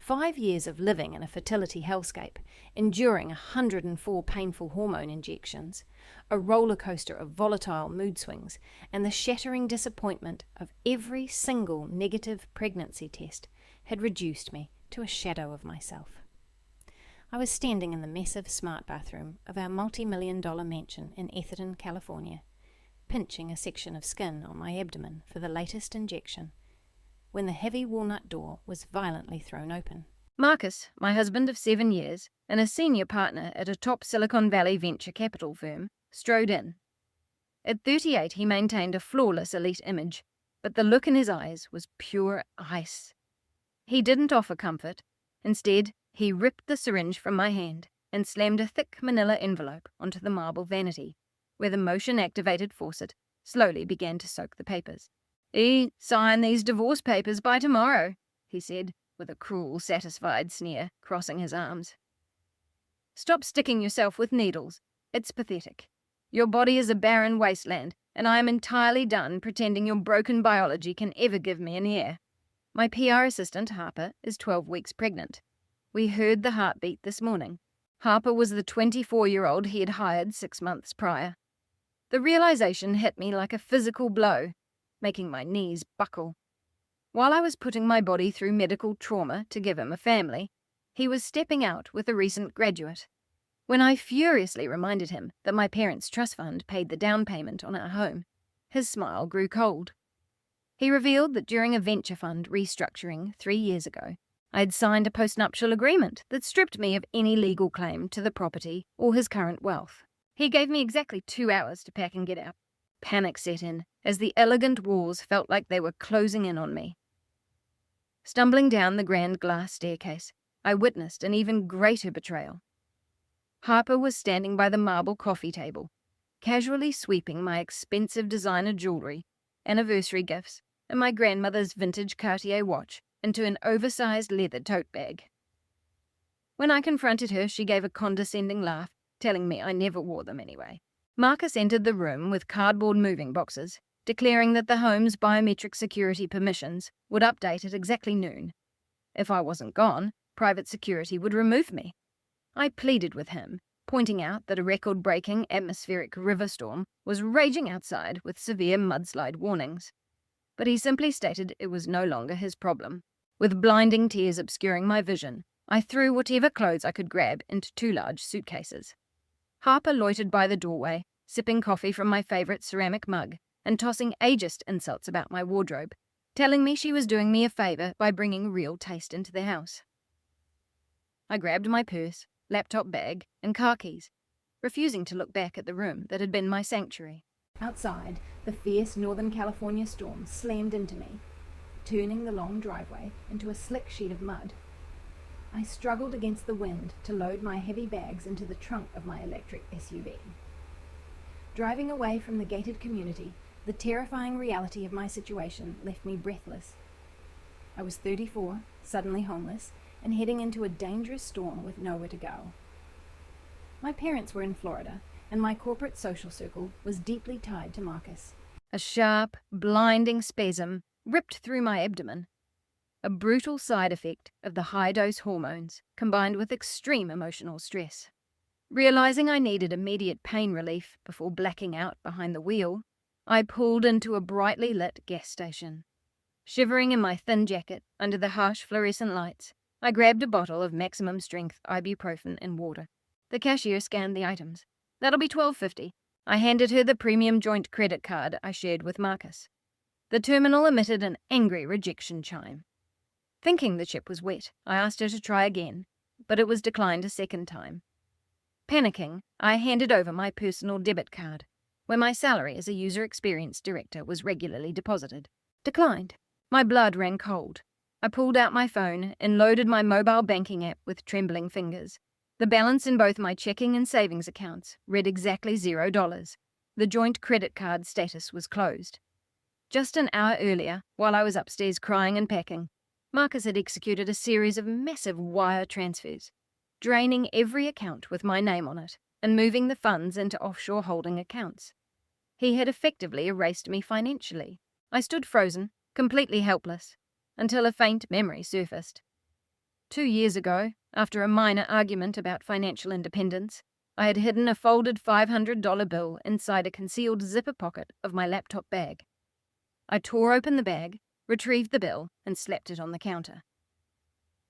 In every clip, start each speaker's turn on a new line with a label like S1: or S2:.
S1: 5 years of living in a fertility hellscape, enduring 104 painful hormone injections, a roller coaster of volatile mood swings, and the shattering disappointment of every single negative pregnancy test had reduced me to a shadow of myself. I was standing in the massive smart bathroom of our multi-million-dollar mansion in Atherton, California, pinching a section of skin on my abdomen for the latest injection, when the heavy walnut door was violently thrown open.
S2: Marcus, my husband of 7 years, and a senior partner at a top Silicon Valley venture capital firm, strode in. At 38, he maintained a flawless elite image, but the look in his eyes was pure ice. He didn't offer comfort. Instead, he ripped the syringe from my hand and slammed a thick manila envelope onto the marble vanity, where the motion-activated faucet slowly began to soak the papers. "Sign these divorce papers by tomorrow," he said, with a cruel, satisfied sneer, crossing his arms. "Stop sticking yourself with needles. It's pathetic. Your body is a barren wasteland, and I am entirely done pretending your broken biology can ever give me an heir. My PR assistant, Harper, is 12 weeks pregnant. We heard the heartbeat this morning. Harper was the 24-year-old he had hired 6 months prior. The realization hit me like a physical blow, making my knees buckle. While I was putting my body through medical trauma to give him a family, he was stepping out with a recent graduate. When I furiously reminded him that my parents' trust fund paid the down payment on our home, his smile grew cold. He revealed that during a venture fund restructuring 3 years ago, I had signed a postnuptial agreement that stripped me of any legal claim to the property or his current wealth. He gave me exactly 2 hours to pack and get out. Panic set in as the elegant walls felt like they were closing in on me. Stumbling down the grand glass staircase, I witnessed an even greater betrayal. Harper was standing by the marble coffee table, casually sweeping my expensive designer jewelry, anniversary gifts, and my grandmother's vintage Cartier watch into an oversized leather tote bag. When I confronted her, she gave a condescending laugh, telling me I never wore them anyway. Marcus entered the room with cardboard moving boxes, declaring that the home's biometric security permissions would update at exactly noon. If I wasn't gone, private security would remove me. I pleaded with him, pointing out that a record-breaking atmospheric river storm was raging outside with severe mudslide warnings. But he simply stated it was no longer his problem. With blinding tears obscuring my vision, I threw whatever clothes I could grab into 2 large suitcases. Harper loitered by the doorway, sipping coffee from my favorite ceramic mug and tossing ageist insults about my wardrobe, telling me she was doing me a favor by bringing real taste into the house. I grabbed my purse, laptop bag, and car keys, refusing to look back at the room that had been my sanctuary.
S1: Outside, the fierce Northern California storm slammed into me, turning the long driveway into a slick sheet of mud. I struggled against the wind to load my heavy bags into the trunk of my electric SUV. Driving away from the gated community, the terrifying reality of my situation left me breathless. I was 34, suddenly homeless, and heading into a dangerous storm with nowhere to go. My parents were in Florida, and my corporate social circle was deeply tied to Marcus.
S2: A sharp, blinding spasm ripped through my abdomen. A brutal side effect of the high-dose hormones combined with extreme emotional stress. Realizing I needed immediate pain relief before blacking out behind the wheel, I pulled into a brightly lit gas station. Shivering in my thin jacket under the harsh fluorescent lights, I grabbed a bottle of maximum-strength ibuprofen and water. The cashier scanned the items. "That'll be $12.50. I handed her the premium joint credit card I shared with Marcus. The terminal emitted an angry rejection chime. Thinking the chip was wet, I asked her to try again, but it was declined a second time. Panicking, I handed over my personal debit card, where my salary as a user experience director was regularly deposited. Declined. My blood ran cold. I pulled out my phone and loaded my mobile banking app with trembling fingers. The balance in both my checking and savings accounts read exactly $0. The joint credit card status was closed. Just an hour earlier, while I was upstairs crying and packing, Marcus had executed a series of massive wire transfers, draining every account with my name on it and moving the funds into offshore holding accounts. He had effectively erased me financially. I stood frozen, completely helpless, until a faint memory surfaced. 2 years ago, after a minor argument about financial independence, I had hidden a folded $500 bill inside a concealed zipper pocket of my laptop bag. I tore open the bag, retrieved the bill, and slapped it on the counter.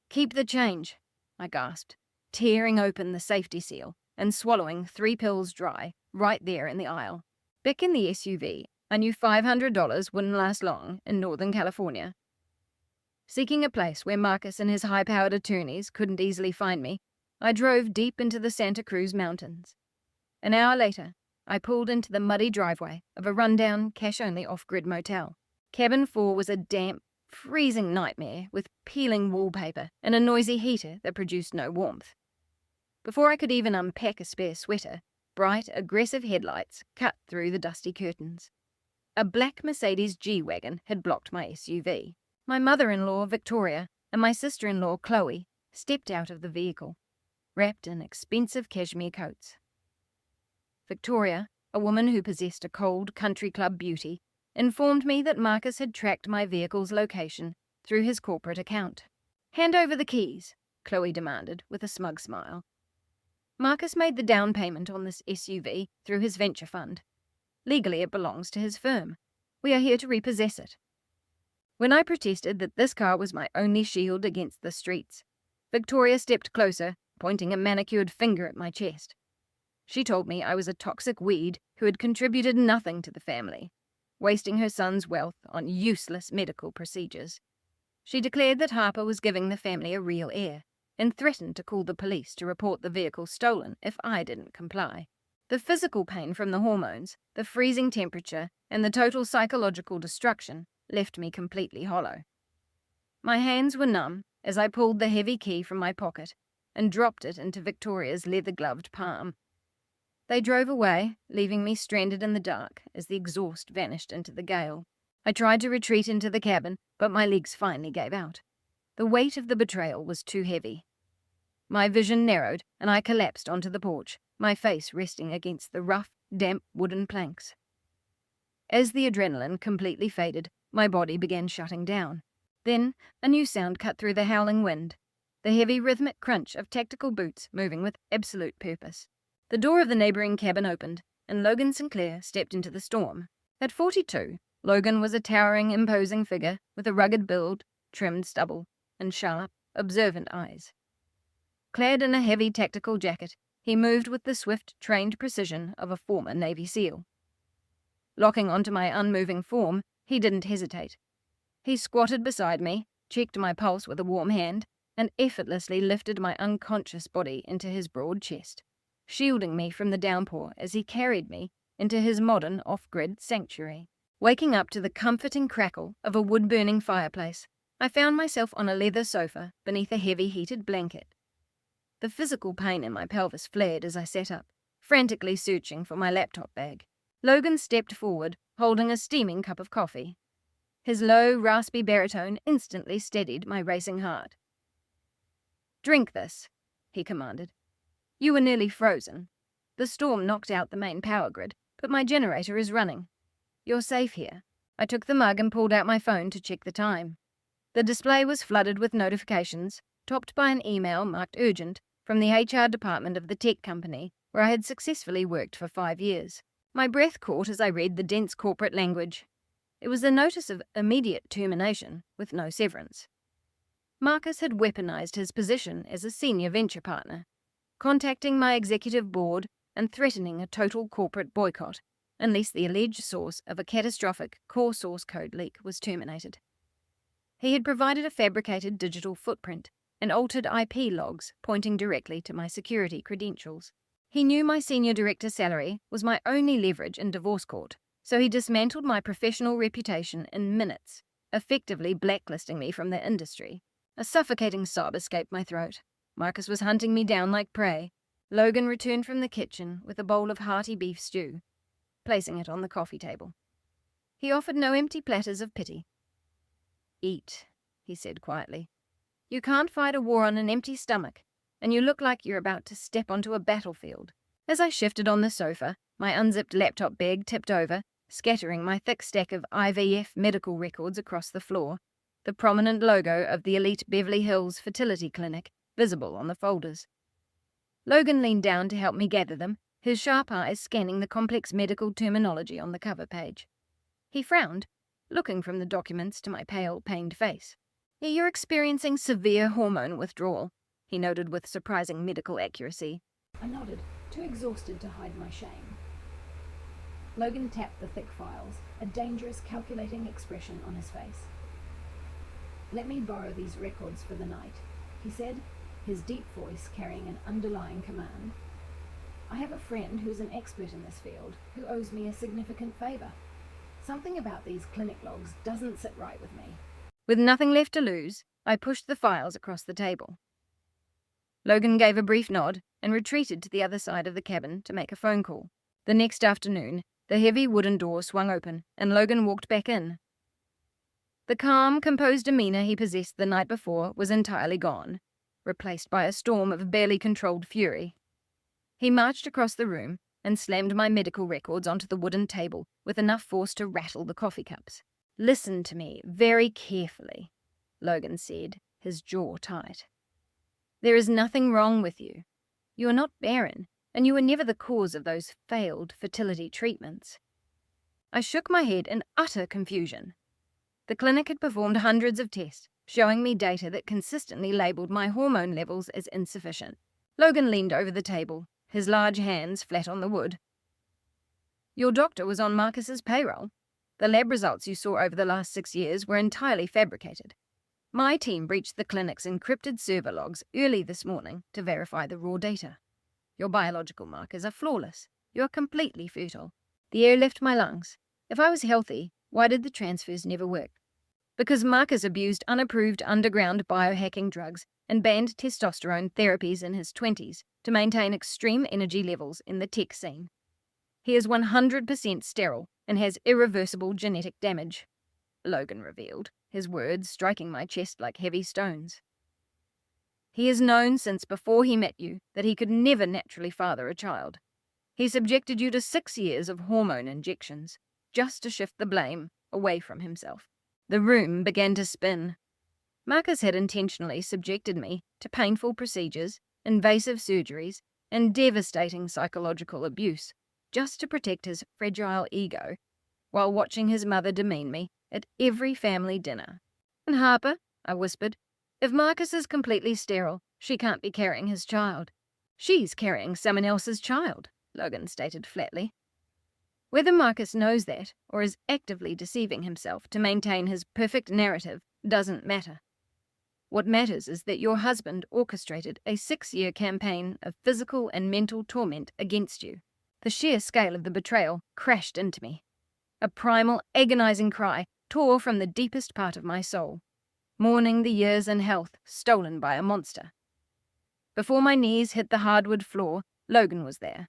S2: "Keep the change," I gasped, tearing open the safety seal and swallowing 3 pills dry right there in the aisle. Back in the SUV, I knew $500 wouldn't last long in Northern California. Seeking a place where Marcus and his high-powered attorneys couldn't easily find me, I drove deep into the Santa Cruz Mountains. An hour later, I pulled into the muddy driveway of a rundown, cash-only off-grid motel. Cabin 4 was a damp, freezing nightmare with peeling wallpaper and a noisy heater that produced no warmth. Before I could even unpack a spare sweater, bright, aggressive headlights cut through the dusty curtains. A black Mercedes G-Wagon had blocked my SUV. My mother-in-law, Victoria, and my sister-in-law, Chloe, stepped out of the vehicle, wrapped in expensive cashmere coats. Victoria, a woman who possessed a cold country club beauty, informed me that Marcus had tracked my vehicle's location through his corporate account. "Hand over the keys," Chloe demanded with a smug smile. Marcus made the down payment on this SUV through his venture fund. Legally, it belongs to his firm. We are here to repossess it. When I protested that this car was my only shield against the streets, Victoria stepped closer, pointing a manicured finger at my chest. She told me I was a toxic weed who had contributed nothing to the family, wasting her son's wealth on useless medical procedures. She declared that Harper was giving the family a real heir, and threatened to call the police to report the vehicle stolen if I didn't comply. The physical pain from the hormones, the freezing temperature, and the total psychological destruction left me completely hollow. My hands were numb as I pulled the heavy key from my pocket and dropped it into Victoria's leather-gloved palm. They drove away, leaving me stranded in the dark as the exhaust vanished into the gale. I tried to retreat into the cabin, but my legs finally gave out. The weight of the betrayal was too heavy. My vision narrowed, and I collapsed onto the porch, my face resting against the rough, damp wooden planks. As the adrenaline completely faded, my body began shutting down. Then a new sound cut through the howling wind, the heavy rhythmic crunch of tactical boots moving with absolute purpose. The door of the neighboring cabin opened, and Logan Sinclair stepped into the storm. At 42, Logan was a towering, imposing figure with a rugged build, trimmed stubble, and sharp, observant eyes. Clad in a heavy tactical jacket, he moved with the swift, trained precision of a former Navy SEAL. Locking onto my unmoving form, he didn't hesitate. He squatted beside me, checked my pulse with a warm hand, and effortlessly lifted my unconscious body into his broad chest, shielding me from the downpour as he carried me into his modern off-grid sanctuary. Waking up to the comforting crackle of a wood-burning fireplace, I found myself on a leather sofa beneath a heavy heated blanket. The physical pain in my pelvis flared as I sat up, frantically searching for my laptop bag. Logan stepped forward, holding a steaming cup of coffee. His low, raspy baritone instantly steadied my racing heart. "Drink this," he commanded. "You were nearly frozen. The storm knocked out the main power grid, but my generator is running. You're safe here." I took the mug and pulled out my phone to check the time. The display was flooded with notifications, topped by an email marked urgent from the HR department of the tech company where I had successfully worked for 5 years. My breath caught as I read the dense corporate language. It was a notice of immediate termination with no severance. Marcus had weaponized his position as a senior venture partner, contacting my executive board and threatening a total corporate boycott unless the alleged source of a catastrophic core source code leak was terminated. He had provided a fabricated digital footprint and altered IP logs pointing directly to my security credentials. He knew my senior director salary was my only leverage in divorce court, so he dismantled my professional reputation in minutes, effectively blacklisting me from the industry. A suffocating sob escaped my throat. Marcus was hunting me down like prey. Logan returned from the kitchen with a bowl of hearty beef stew, placing it on the coffee table. He offered no empty platters of pity. "Eat," he said quietly. "You can't fight a war on an empty stomach, and you look like you're about to step onto a battlefield." As I shifted on the sofa, my unzipped laptop bag tipped over, scattering my thick stack of IVF medical records across the floor. the prominent logo of the elite Beverly Hills fertility clinic visible on the folders. Logan leaned down to help me gather them, his sharp eyes scanning the complex medical terminology on the cover page. He frowned, looking from the documents to my pale, pained face. "You're experiencing severe hormone withdrawal," he noted with surprising medical accuracy.
S1: I nodded, too exhausted to hide my shame. Logan tapped the thick files, a dangerous, calculating expression on his face. "Let me borrow these records for the night," he said, his deep voice carrying an underlying command. "I have a friend who's an expert in this field, who owes me a significant favor. Something about these clinic logs doesn't sit right with me."
S2: With nothing left to lose, I pushed the files across the table. Logan gave a brief nod and retreated to the other side of the cabin to make a phone call. The next afternoon, the heavy wooden door swung open and Logan walked back in. The calm, composed demeanor he possessed the night before was entirely gone, replaced by a storm of barely controlled fury. He marched across the room and slammed my medical records onto the wooden table with enough force to rattle the coffee cups. "Listen to me very carefully," Logan said, his jaw tight. "There is nothing wrong with you. You are not barren, and you were never the cause of those failed fertility treatments." I shook my head in utter confusion. The clinic had performed hundreds of tests, showing me data that consistently labelled my hormone levels as insufficient. Logan leaned over the table, his large hands flat on the wood. "Your doctor was on Marcus's payroll. The lab results you saw over the last 6 years were entirely fabricated. My team breached the clinic's encrypted server logs early this morning to verify the raw data. Your biological markers are flawless. You are completely fertile. The air left my lungs. If I was healthy, why did the transfers never work? Because Marcus abused unapproved underground biohacking drugs and banned testosterone therapies in his 20s to maintain extreme energy levels in the tech scene. He is 100% sterile and has irreversible genetic damage," Logan revealed, his words striking my chest like heavy stones. "He has known since before he met you that he could never naturally father a child. He subjected you to 6 years of hormone injections, just to shift the blame away from himself." The room began to spin. Marcus had intentionally subjected me to painful procedures, invasive surgeries, and devastating psychological abuse, just to protect his fragile ego, while watching his mother demean me at every family dinner. "And Harper," I whispered, "if Marcus is completely sterile, she can't be carrying his child." "She's carrying someone else's child," Logan stated flatly. "Whether Marcus knows that or is actively deceiving himself to maintain his perfect narrative doesn't matter. What matters is that your husband orchestrated a 6-year campaign of physical and mental torment against you." The sheer scale of the betrayal crashed into me. A primal, agonizing cry tore from the deepest part of my soul, mourning the years and health stolen by a monster. Before my knees hit the hardwood floor, Logan was there,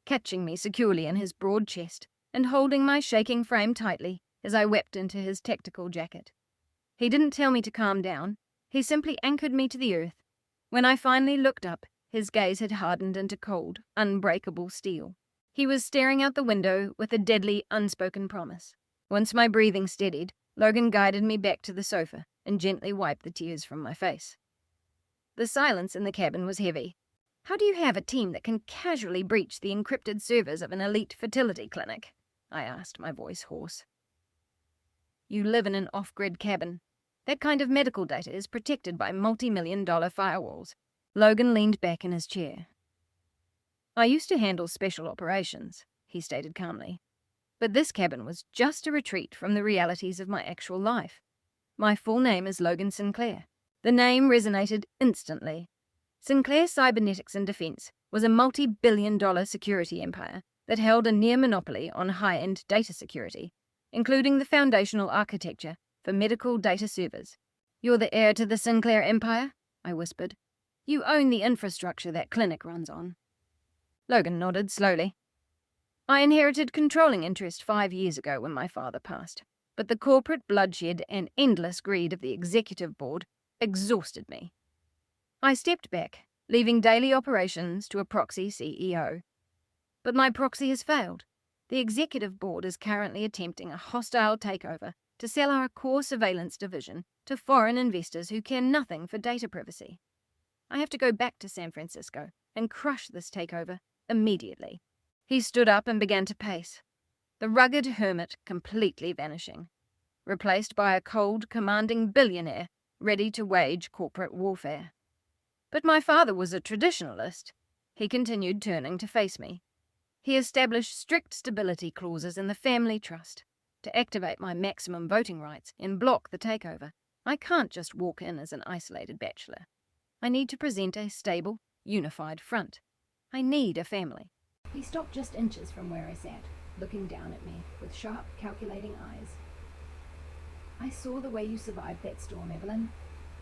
S2: catching me securely in his broad chest and holding my shaking frame tightly as I wept into his tactical jacket. He didn't tell me to calm down. He simply anchored me to the earth. When I finally looked up, his gaze had hardened into cold, unbreakable steel. He was staring out the window with a deadly, unspoken promise. Once my breathing steadied, Logan guided me back to the sofa and gently wiped the tears from my face. The silence in the cabin was heavy. "How do you have a team that can casually breach the encrypted servers of an elite fertility clinic?" I asked, my voice hoarse. "You live in an off-grid cabin. That kind of medical data is protected by multi-million-dollar firewalls." Logan leaned back in his chair. "I used to handle special operations," he stated calmly. "But this cabin was just a retreat from the realities of my actual life. My full name is Logan Sinclair." The name resonated instantly. Sinclair Cybernetics and Defense was a multi-billion-dollar security empire that held a near monopoly on high-end data security, including the foundational architecture for medical data servers. "You're the heir to the Sinclair empire?" I whispered. "You own the infrastructure that clinic runs on." Logan nodded slowly. "I inherited controlling interest 5 years ago when my father passed, but the corporate bloodshed and endless greed of the executive board exhausted me. I stepped back, leaving daily operations to a proxy CEO. But my proxy has failed. The executive board is currently attempting a hostile takeover to sell our core surveillance division to foreign investors who care nothing for data privacy. I have to go back to San Francisco and crush this takeover immediately." He stood up and began to pace, the rugged hermit completely vanishing, replaced by a cold, commanding billionaire ready to wage corporate warfare. "But my father was a traditionalist," he continued, turning to face me. "He established strict stability clauses in the family trust to activate my maximum voting rights and block the takeover. I can't just walk in as an isolated bachelor. I need to present a stable, unified front. I need a family."
S1: He stopped just inches from where I sat, looking down at me with sharp, calculating eyes. "I saw the way you survived that storm, Evelyn.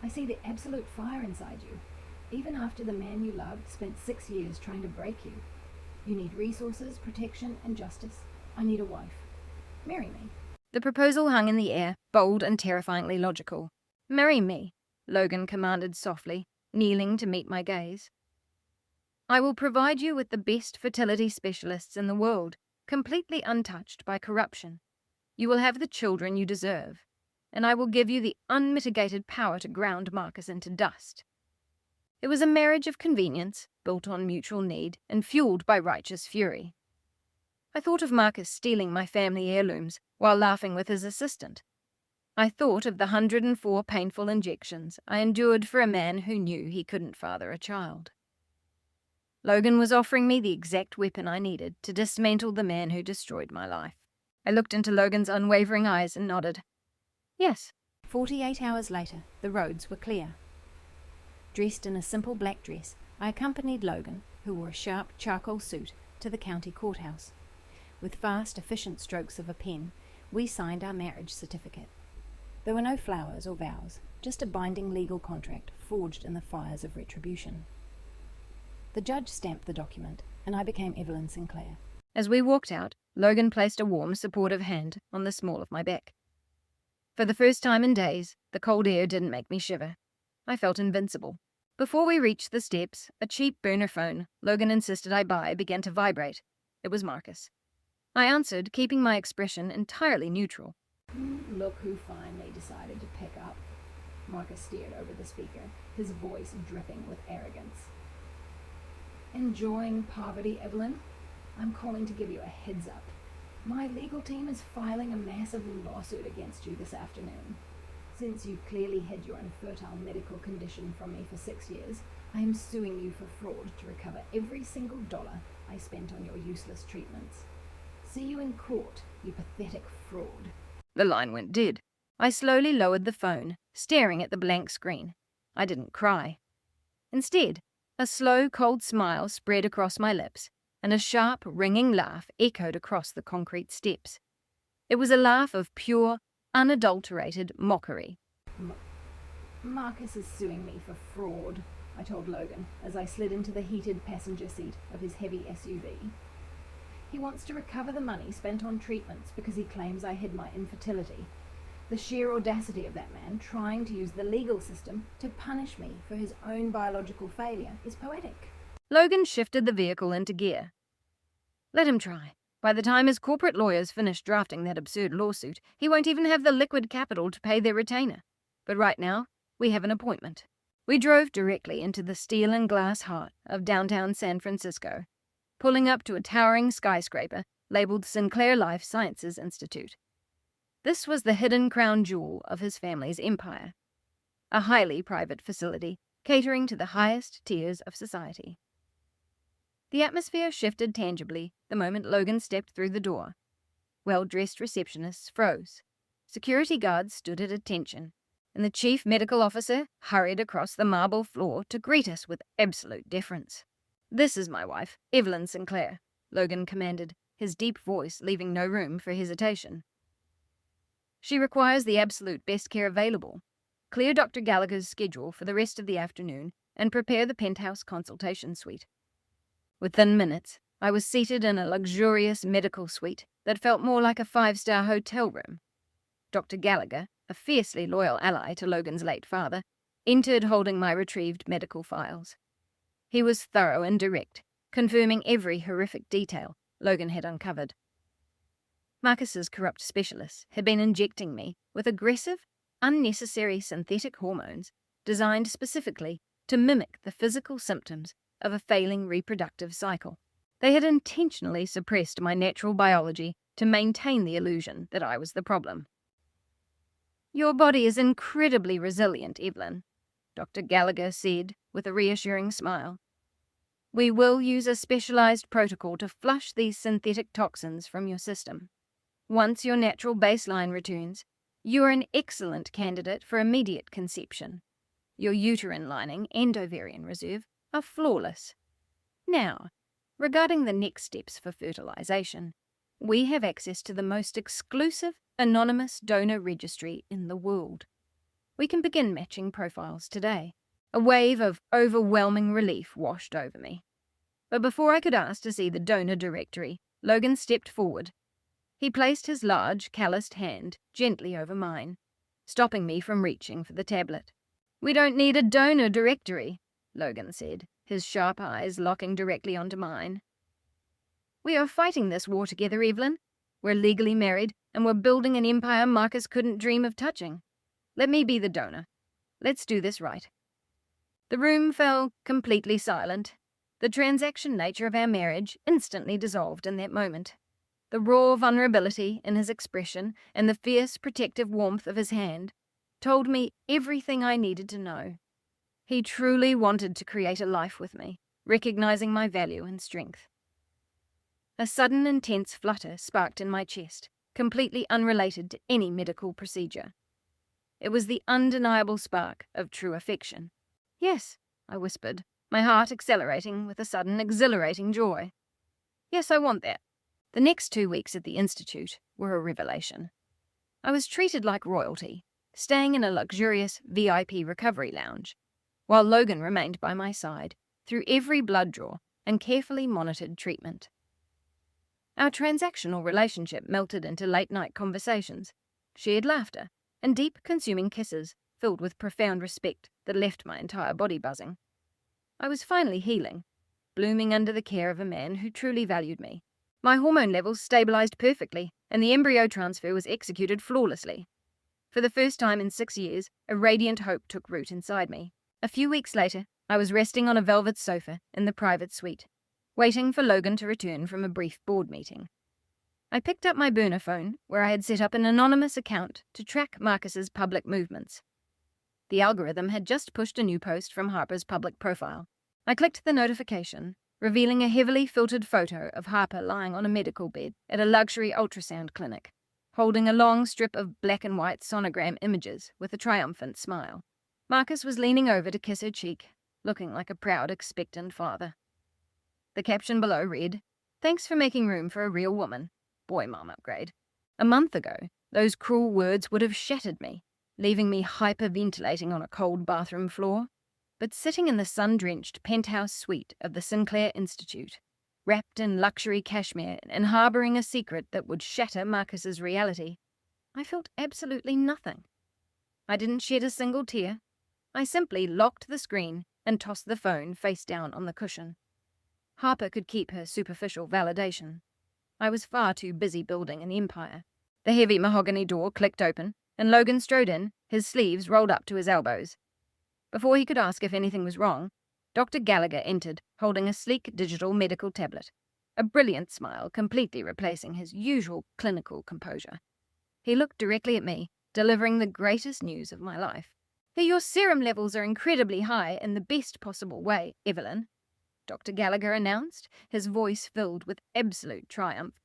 S1: I see the absolute fire inside you. Even after the man you loved spent 6 years trying to break you. You need resources, protection, and justice. I need a wife. Marry me."
S2: The proposal hung in the air, bold and terrifyingly logical. "Marry me," Logan commanded softly, kneeling to meet my gaze. "I will provide you with the best fertility specialists in the world, completely untouched by corruption. You will have the children you deserve, and I will give you the unmitigated power to ground Marcus into dust." It was a marriage of convenience, built on mutual need and fueled by righteous fury. I thought of Marcus stealing my family heirlooms while laughing with his assistant. I thought of the 104 painful injections I endured for a man who knew he couldn't father a child. Logan was offering me the exact weapon I needed to dismantle the man who destroyed my life. I looked into Logan's unwavering eyes and nodded. "Yes."
S1: 48 hours later, the roads were clear. Dressed in a simple black dress, I accompanied Logan, who wore a sharp charcoal suit, to the county courthouse. With fast, efficient strokes of a pen, we signed our marriage certificate. There were no flowers or vows, just a binding legal contract forged in the fires of retribution. The judge stamped the document, and I became Evelyn Sinclair.
S2: As we walked out, Logan placed a warm, supportive hand on the small of my back. For the first time in days, the cold air didn't make me shiver. I felt invincible. Before we reached the steps, a cheap burner phone Logan insisted I buy began to vibrate. It was Marcus. I answered, keeping my expression entirely neutral.
S1: "Look who finally decided to pick up." Marcus stared over the speaker, his voice dripping with arrogance. "Enjoying poverty, Evelyn? I'm calling to give you a heads up. My legal team is filing a massive lawsuit against you this afternoon. Since you clearly hid your infertile medical condition from me for 6 years, I am suing you for fraud to recover every single dollar I spent on your useless treatments. See you in court, you pathetic fraud."
S2: The line went dead. I slowly lowered the phone, staring at the blank screen. I didn't cry. Instead, a slow, cold smile spread across my lips, and a sharp, ringing laugh echoed across the concrete steps. It was a laugh of pure, unadulterated mockery.
S1: "Marcus is suing me for fraud," I told Logan as I slid into the heated passenger seat of his heavy SUV. "He wants to recover the money spent on treatments because he claims I hid my infertility. The sheer audacity of that man trying to use the legal system to punish me for his own biological failure is poetic."
S2: Logan shifted the vehicle into gear. "Let him try. By the time his corporate lawyers finish drafting that absurd lawsuit, he won't even have the liquid capital to pay their retainer. But right now, we have an appointment." We drove directly into the steel and glass heart of downtown San Francisco, pulling up to a towering skyscraper labeled Sinclair Life Sciences Institute. This was the hidden crown jewel of his family's empire, a highly private facility catering to the highest tiers of society. The atmosphere shifted tangibly the moment Logan stepped through the door. Well-dressed receptionists froze. Security guards stood at attention, and the chief medical officer hurried across the marble floor to greet us with absolute deference. "This is my wife, Evelyn Sinclair," Logan commanded, his deep voice leaving no room for hesitation. "She requires the absolute best care available. Clear Dr. Gallagher's schedule for the rest of the afternoon and prepare the penthouse consultation suite." Within minutes, I was seated in a luxurious medical suite that felt more like a 5-star hotel room. Dr. Gallagher, a fiercely loyal ally to Logan's late father, entered holding my retrieved medical files. He was thorough and direct, confirming every horrific detail Logan had uncovered. Marcus's corrupt specialists had been injecting me with aggressive, unnecessary synthetic hormones designed specifically to mimic the physical symptoms of a failing reproductive cycle. They had intentionally suppressed my natural biology to maintain the illusion that I was the problem. "Your body is incredibly resilient, Evelyn," Dr. Gallagher said with a reassuring smile. "We will use a specialized protocol to flush these synthetic toxins from your system. Once your natural baseline returns, you are an excellent candidate for immediate conception. Your uterine lining and ovarian reserve are flawless. Now, regarding the next steps for fertilization, we have access to the most exclusive anonymous donor registry in the world. We can begin matching profiles today." A wave of overwhelming relief washed over me. But before I could ask to see the donor directory, Logan stepped forward. He placed his large, calloused hand gently over mine, stopping me from reaching for the tablet. "We don't need a donor directory," Logan said, his sharp eyes locking directly onto mine. "We are fighting this war together, Evelyn. We're legally married, and we're building an empire Marcus couldn't dream of touching. Let me be the donor. Let's do this right." The room fell completely silent. The transaction nature of our marriage instantly dissolved in that moment. The raw vulnerability in his expression and the fierce protective warmth of his hand told me everything I needed to know. He truly wanted to create a life with me, recognizing my value and strength. A sudden intense flutter sparked in my chest, completely unrelated to any medical procedure. It was the undeniable spark of true affection. "Yes," I whispered, my heart accelerating with a sudden exhilarating joy. "Yes, I want that." The next 2 weeks at the Institute were a revelation. I was treated like royalty, staying in a luxurious VIP recovery lounge, while Logan remained by my side through every blood draw and carefully monitored treatment. Our transactional relationship melted into late-night conversations, shared laughter, and deep, consuming kisses filled with profound respect that left my entire body buzzing. I was finally healing, blooming under the care of a man who truly valued me. My hormone levels stabilized perfectly, and the embryo transfer was executed flawlessly. For the first time in 6 years, a radiant hope took root inside me. A few weeks later, I was resting on a velvet sofa in the private suite, waiting for Logan to return from a brief board meeting. I picked up my burner phone, where I had set up an anonymous account to track Marcus's public movements. The algorithm had just pushed a new post from Harper's public profile. I clicked the notification, revealing a heavily filtered photo of Harper lying on a medical bed at a luxury ultrasound clinic, holding a long strip of black and white sonogram images with a triumphant smile. Marcus was leaning over to kiss her cheek, looking like a proud, expectant father. The caption below read, "Thanks for making room for a real woman. Boy mom upgrade." A month ago, those cruel words would have shattered me, leaving me hyperventilating on a cold bathroom floor. But sitting in the sun-drenched penthouse suite of the Sinclair Institute, wrapped in luxury cashmere and harboring a secret that would shatter Marcus's reality, I felt absolutely nothing. I didn't shed a single tear. I simply locked the screen and tossed the phone face down on the cushion. Harper could keep her superficial validation. I was far too busy building an empire. The heavy mahogany door clicked open, and Logan strode in, his sleeves rolled up to his elbows. Before he could ask if anything was wrong, Dr. Gallagher entered, holding a sleek digital medical tablet, a brilliant smile completely replacing his usual clinical composure. He looked directly at me, delivering the greatest news of my life. "Your serum levels are incredibly high in the best possible way, Evelyn," Dr. Gallagher announced, his voice filled with absolute triumph.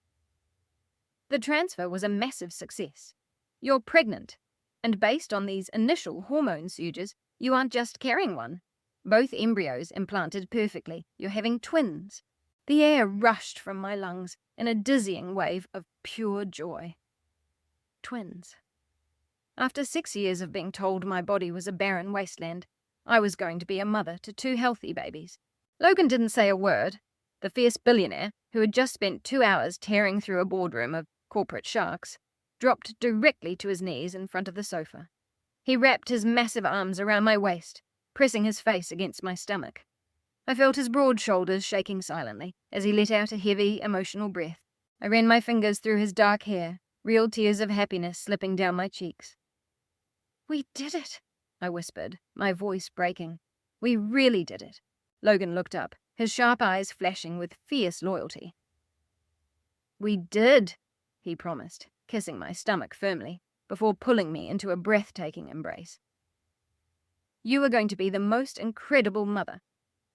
S2: "The transfer was a massive success. You're pregnant, and based on these initial hormone surges, you aren't just carrying one. Both embryos implanted perfectly. You're having twins." The air rushed from my lungs in a dizzying wave of pure joy. Twins. After 6 years of being told my body was a barren wasteland, I was going to be a mother to 2 healthy babies. Logan didn't say a word. The fierce billionaire, who had just spent 2 hours tearing through a boardroom of corporate sharks, dropped directly to his knees in front of the sofa. He wrapped his massive arms around my waist, pressing his face against my stomach. I felt his broad shoulders shaking silently as he let out a heavy, emotional breath. I ran my fingers through his dark hair, real tears of happiness slipping down my cheeks. "We did it," I whispered, my voice breaking. "We really did it." Logan looked up, his sharp eyes flashing with fierce loyalty. "We did," he promised, kissing my stomach firmly, before pulling me into a breathtaking embrace. "You are going to be the most incredible mother.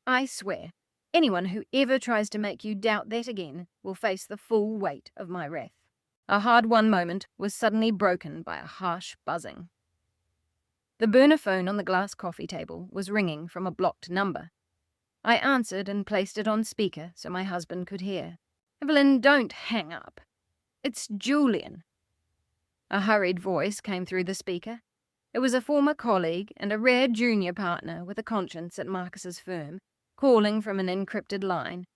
S2: I swear, anyone who ever tries to make you doubt that again will face the full weight of my wrath." A hard-won moment was suddenly broken by a harsh buzzing. The burner phone on the glass coffee table was ringing from a blocked number. I answered and placed it on speaker so my husband could hear. "Evelyn, don't hang up. It's Julian." A hurried voice came through the speaker. It was a former colleague and a rare junior partner with a conscience at Marcus's firm, calling from an encrypted line.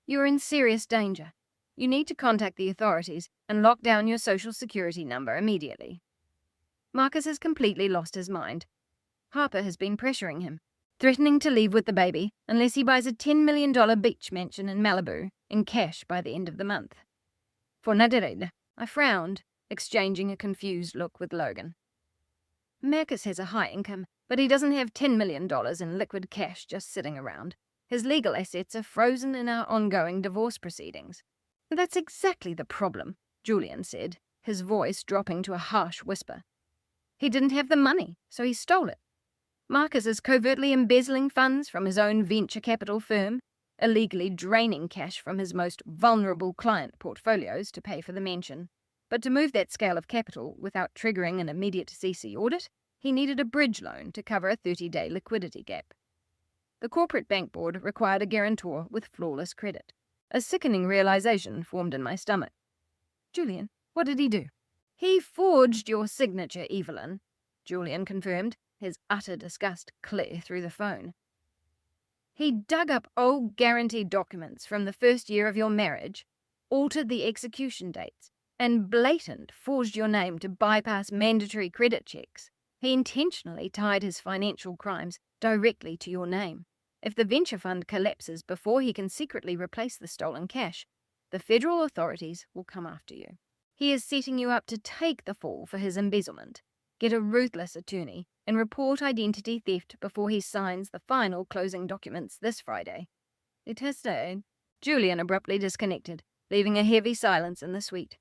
S2: "You are in serious danger. You need to contact the authorities and lock down your social security number immediately. Marcus has completely lost his mind. Harper has been pressuring him, threatening to leave with the baby unless he buys a $10 million beach mansion in Malibu in cash by the end of the month." For Nadered, I frowned, exchanging a confused look with Logan. "Marcus has a high income, but he doesn't have $10 million in liquid cash just sitting around. His legal assets are frozen in our ongoing divorce proceedings." "That's exactly the problem," Julian said, his voice dropping to a harsh whisper. "He didn't have the money, so he stole it. Marcus is covertly embezzling funds from his own venture capital firm, illegally draining cash from his most vulnerable client portfolios to pay for the mansion. But to move that scale of capital without triggering an immediate CC audit, he needed a bridge loan to cover a 30-day liquidity gap. The corporate bank board required a guarantor with flawless credit. A sickening realization formed in my stomach. "Julian, what did he do?" "He forged your signature, Evelyn," Julian confirmed, his utter disgust clear through the phone. "He dug up old guarantee documents from the first year of your marriage, altered the execution dates, and blatant forged your name to bypass mandatory credit checks. He intentionally tied his financial crimes directly to your name. If the venture fund collapses before he can secretly replace the stolen cash, the federal authorities will come after you. He is setting you up to take the fall for his embezzlement. Get a ruthless attorney and report identity theft before he signs the final closing documents this Friday." "It has stayed." Julian abruptly disconnected, leaving a heavy silence in the suite.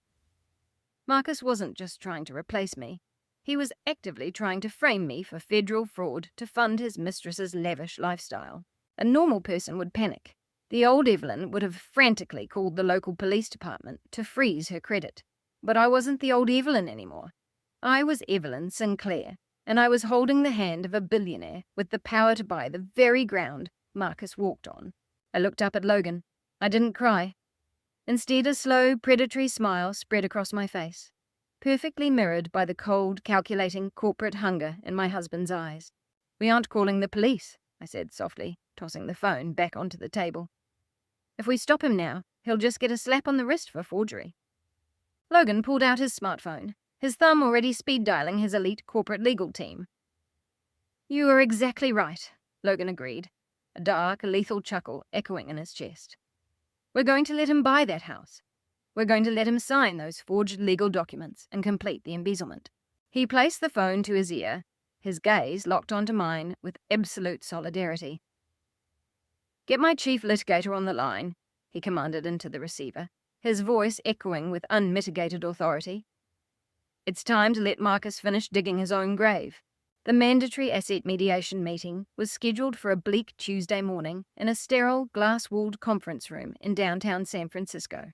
S2: Marcus wasn't just trying to replace me. He was actively trying to frame me for federal fraud to fund his mistress's lavish lifestyle. A normal person would panic. The old Evelyn would have frantically called the local police department to freeze her credit. But I wasn't the old Evelyn anymore. I was Evelyn Sinclair, and I was holding the hand of a billionaire with the power to buy the very ground Marcus walked on. I looked up at Logan. I didn't cry. Instead, a slow, predatory smile spread across my face, perfectly mirrored by the cold, calculating corporate hunger in my husband's eyes. "We aren't calling the police," I said softly, tossing the phone back onto the table. "If we stop him now, he'll just get a slap on the wrist for forgery." Logan pulled out his smartphone, his thumb already speed-dialing his elite corporate legal team. "You are exactly right," Logan agreed, a dark, lethal chuckle echoing in his chest. "We're going to let him buy that house. We're going to let him sign those forged legal documents and complete the embezzlement." He placed the phone to his ear, his gaze locked onto mine with absolute solidarity. "Get my chief litigator on the line," he commanded into the receiver, his voice echoing with unmitigated authority. "It's time to let Marcus finish digging his own grave." The mandatory asset mediation meeting was scheduled for a bleak Tuesday morning in a sterile, glass-walled conference room in downtown San Francisco.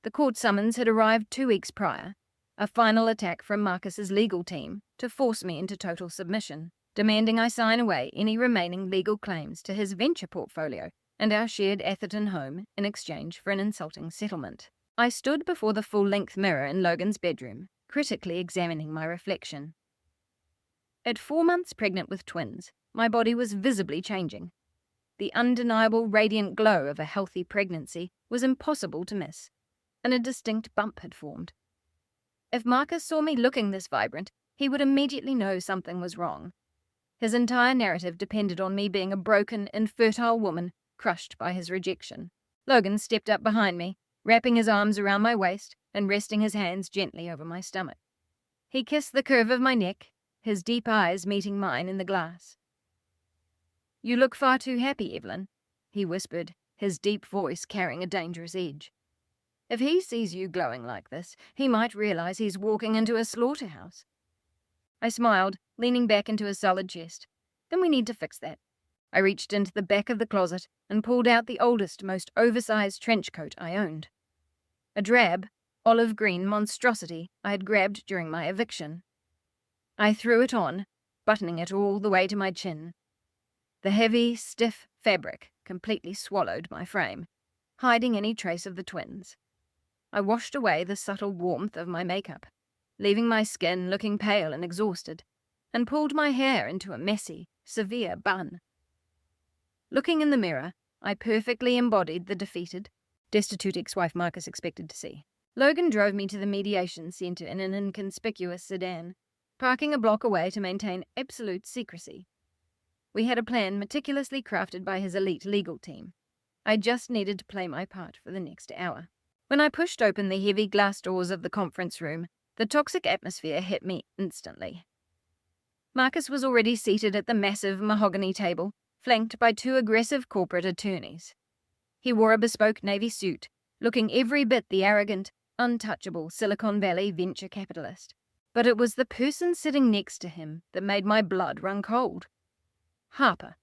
S2: The court summons had arrived 2 weeks prior, a final attack from Marcus's legal team to force me into total submission, demanding I sign away any remaining legal claims to his venture portfolio and our shared Atherton home in exchange for an insulting settlement. I stood before the full-length mirror in Logan's bedroom, critically examining my reflection. At 4 months pregnant with twins, my body was visibly changing. The undeniable radiant glow of a healthy pregnancy was impossible to miss, and a distinct bump had formed. If Marcus saw me looking this vibrant, he would immediately know something was wrong. His entire narrative depended on me being a broken, infertile woman crushed by his rejection. Logan stepped up behind me, wrapping his arms around my waist and resting his hands gently over my stomach. He kissed the curve of my neck, his deep eyes meeting mine in the glass. "You look far too happy, Evelyn," he whispered, his deep voice carrying a dangerous edge. "If he sees you glowing like this, he might realize he's walking into a slaughterhouse." I smiled, leaning back into his solid chest. "Then we need to fix that." I reached into the back of the closet and pulled out the oldest, most oversized trench coat I owned. A drab, olive green monstrosity I had grabbed during my eviction. I threw it on, buttoning it all the way to my chin. The heavy, stiff fabric completely swallowed my frame, hiding any trace of the twins. I washed away the subtle warmth of my makeup, leaving my skin looking pale and exhausted, and pulled my hair into a messy, severe bun. Looking in the mirror, I perfectly embodied the defeated, destitute ex-wife Marcus expected to see. Logan drove me to the mediation centre in an inconspicuous sedan, parking a block away to maintain absolute secrecy. We had a plan meticulously crafted by his elite legal team. I just needed to play my part for the next hour. When I pushed open the heavy glass doors of the conference room, the toxic atmosphere hit me instantly. Marcus was already seated at the massive mahogany table, flanked by two aggressive corporate attorneys. He wore a bespoke navy suit, looking every bit the arrogant, untouchable Silicon Valley venture capitalist. But it was the person sitting next to him that made my blood run cold. Harper.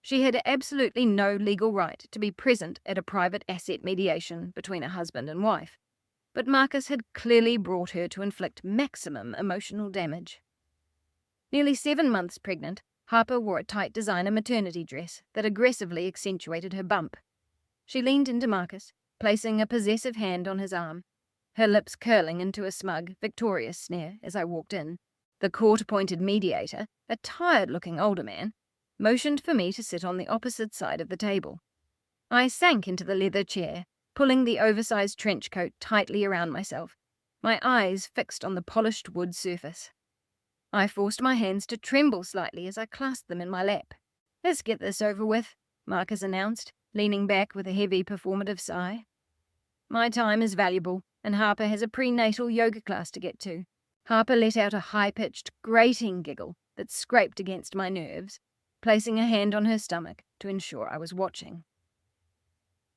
S2: She had absolutely no legal right to be present at a private asset mediation between a husband and wife, but Marcus had clearly brought her to inflict maximum emotional damage. Nearly 7 months pregnant, Harper wore a tight designer maternity dress that aggressively accentuated her bump. She leaned into Marcus, placing a possessive hand on his arm, her lips curling into a smug, victorious sneer as I walked in. The court-appointed mediator, a tired-looking older man, motioned for me to sit on the opposite side of the table. I sank into the leather chair, pulling the oversized trench coat tightly around myself, my eyes fixed on the polished wood surface. I forced my hands to tremble slightly as I clasped them in my lap. "Let's get this over with," Marcus announced, leaning back with a heavy performative sigh. "My time is valuable, and Harper has a prenatal yoga class to get to." Harper let out a high-pitched, grating giggle that scraped against my nerves, placing a hand on her stomach to ensure I was watching.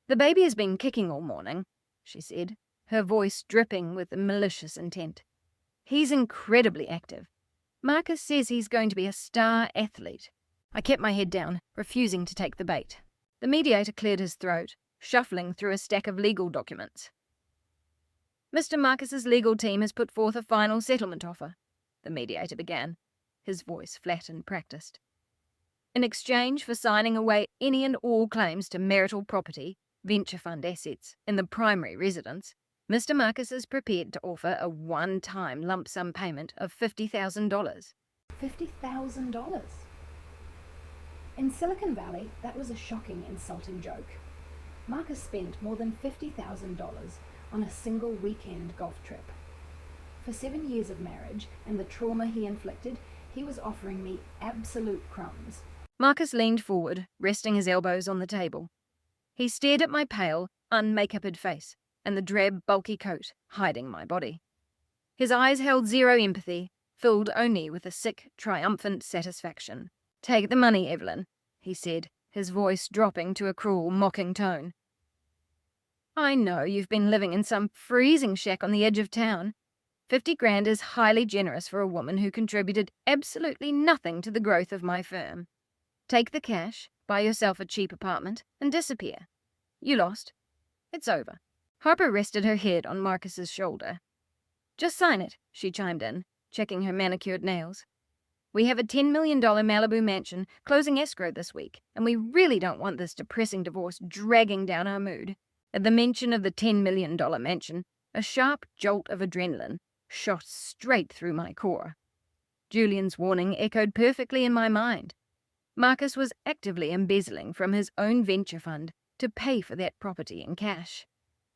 S2: "The baby has been kicking all morning," she said, her voice dripping with malicious intent. "He's incredibly active. Marcus says he's going to be a star athlete." I kept my head down, refusing to take the bait. The mediator cleared his throat, shuffling through a stack of legal documents. "Mr. Marcus's legal team has put forth a final settlement offer," the mediator began, his voice flat and practiced. "In exchange for signing away any and all claims to marital property, venture fund assets, in the primary residence, Mr. Marcus is prepared to offer a one-time lump sum payment of $50,000.
S1: $50,000? In Silicon Valley, that was a shocking, insulting joke. Marcus spent more than $50,000 on a single weekend golf trip. For 7 years of marriage and the trauma he inflicted, he was offering me absolute crumbs.
S2: Marcus leaned forward, resting his elbows on the table. He stared at my pale, unmake-uped face and the drab, bulky coat hiding my body. His eyes held zero empathy, filled only with a sick, triumphant satisfaction. "Take the money, Evelyn," he said, his voice dropping to a cruel, mocking tone. "I know you've been living in some freezing shack on the edge of town. 50 grand is highly generous for a woman who contributed absolutely nothing to the growth of my firm. Take the cash, buy yourself a cheap apartment, and disappear. You lost. It's over." Harper rested her head on Marcus's shoulder. "Just sign it," she chimed in, checking her manicured nails. "We have a $10 million Malibu mansion closing escrow this week, and we really don't want this depressing divorce dragging down our mood." At the mention of the $10 million mansion, a sharp jolt of adrenaline shot straight through my core. Julian's warning echoed perfectly in my mind. Marcus was actively embezzling from his own venture fund to pay for that property in cash,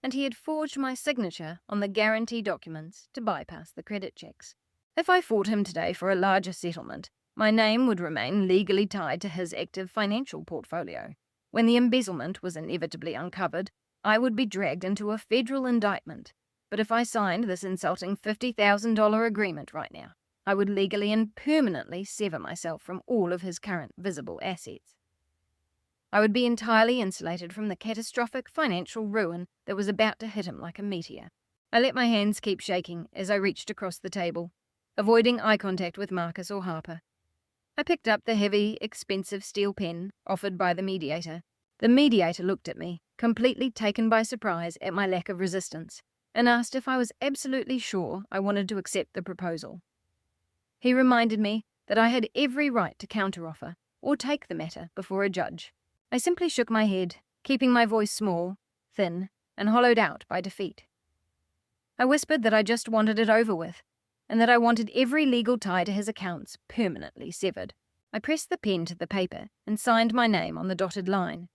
S2: and he had forged my signature on the guarantee documents to bypass the credit checks. If I fought him today for a larger settlement, my name would remain legally tied to his active financial portfolio. When the embezzlement was inevitably uncovered, I would be dragged into a federal indictment, but if I signed this insulting $50,000 agreement right now, I would legally and permanently sever myself from all of his current visible assets. I would be entirely insulated from the catastrophic financial ruin that was about to hit him like a meteor. I let my hands keep shaking as I reached across the table, avoiding eye contact with Marcus or Harper. I picked up the heavy, expensive steel pen offered by the mediator. The mediator looked at me, completely taken by surprise at my lack of resistance, and asked if I was absolutely sure I wanted to accept the proposal. He reminded me that I had every right to counteroffer or take the matter before a judge. I simply shook my head, keeping my voice small, thin, and hollowed out by defeat. I whispered that I just wanted it over with, and that I wanted every legal tie to his accounts permanently severed. I pressed the pen to the paper and signed my name on the dotted line.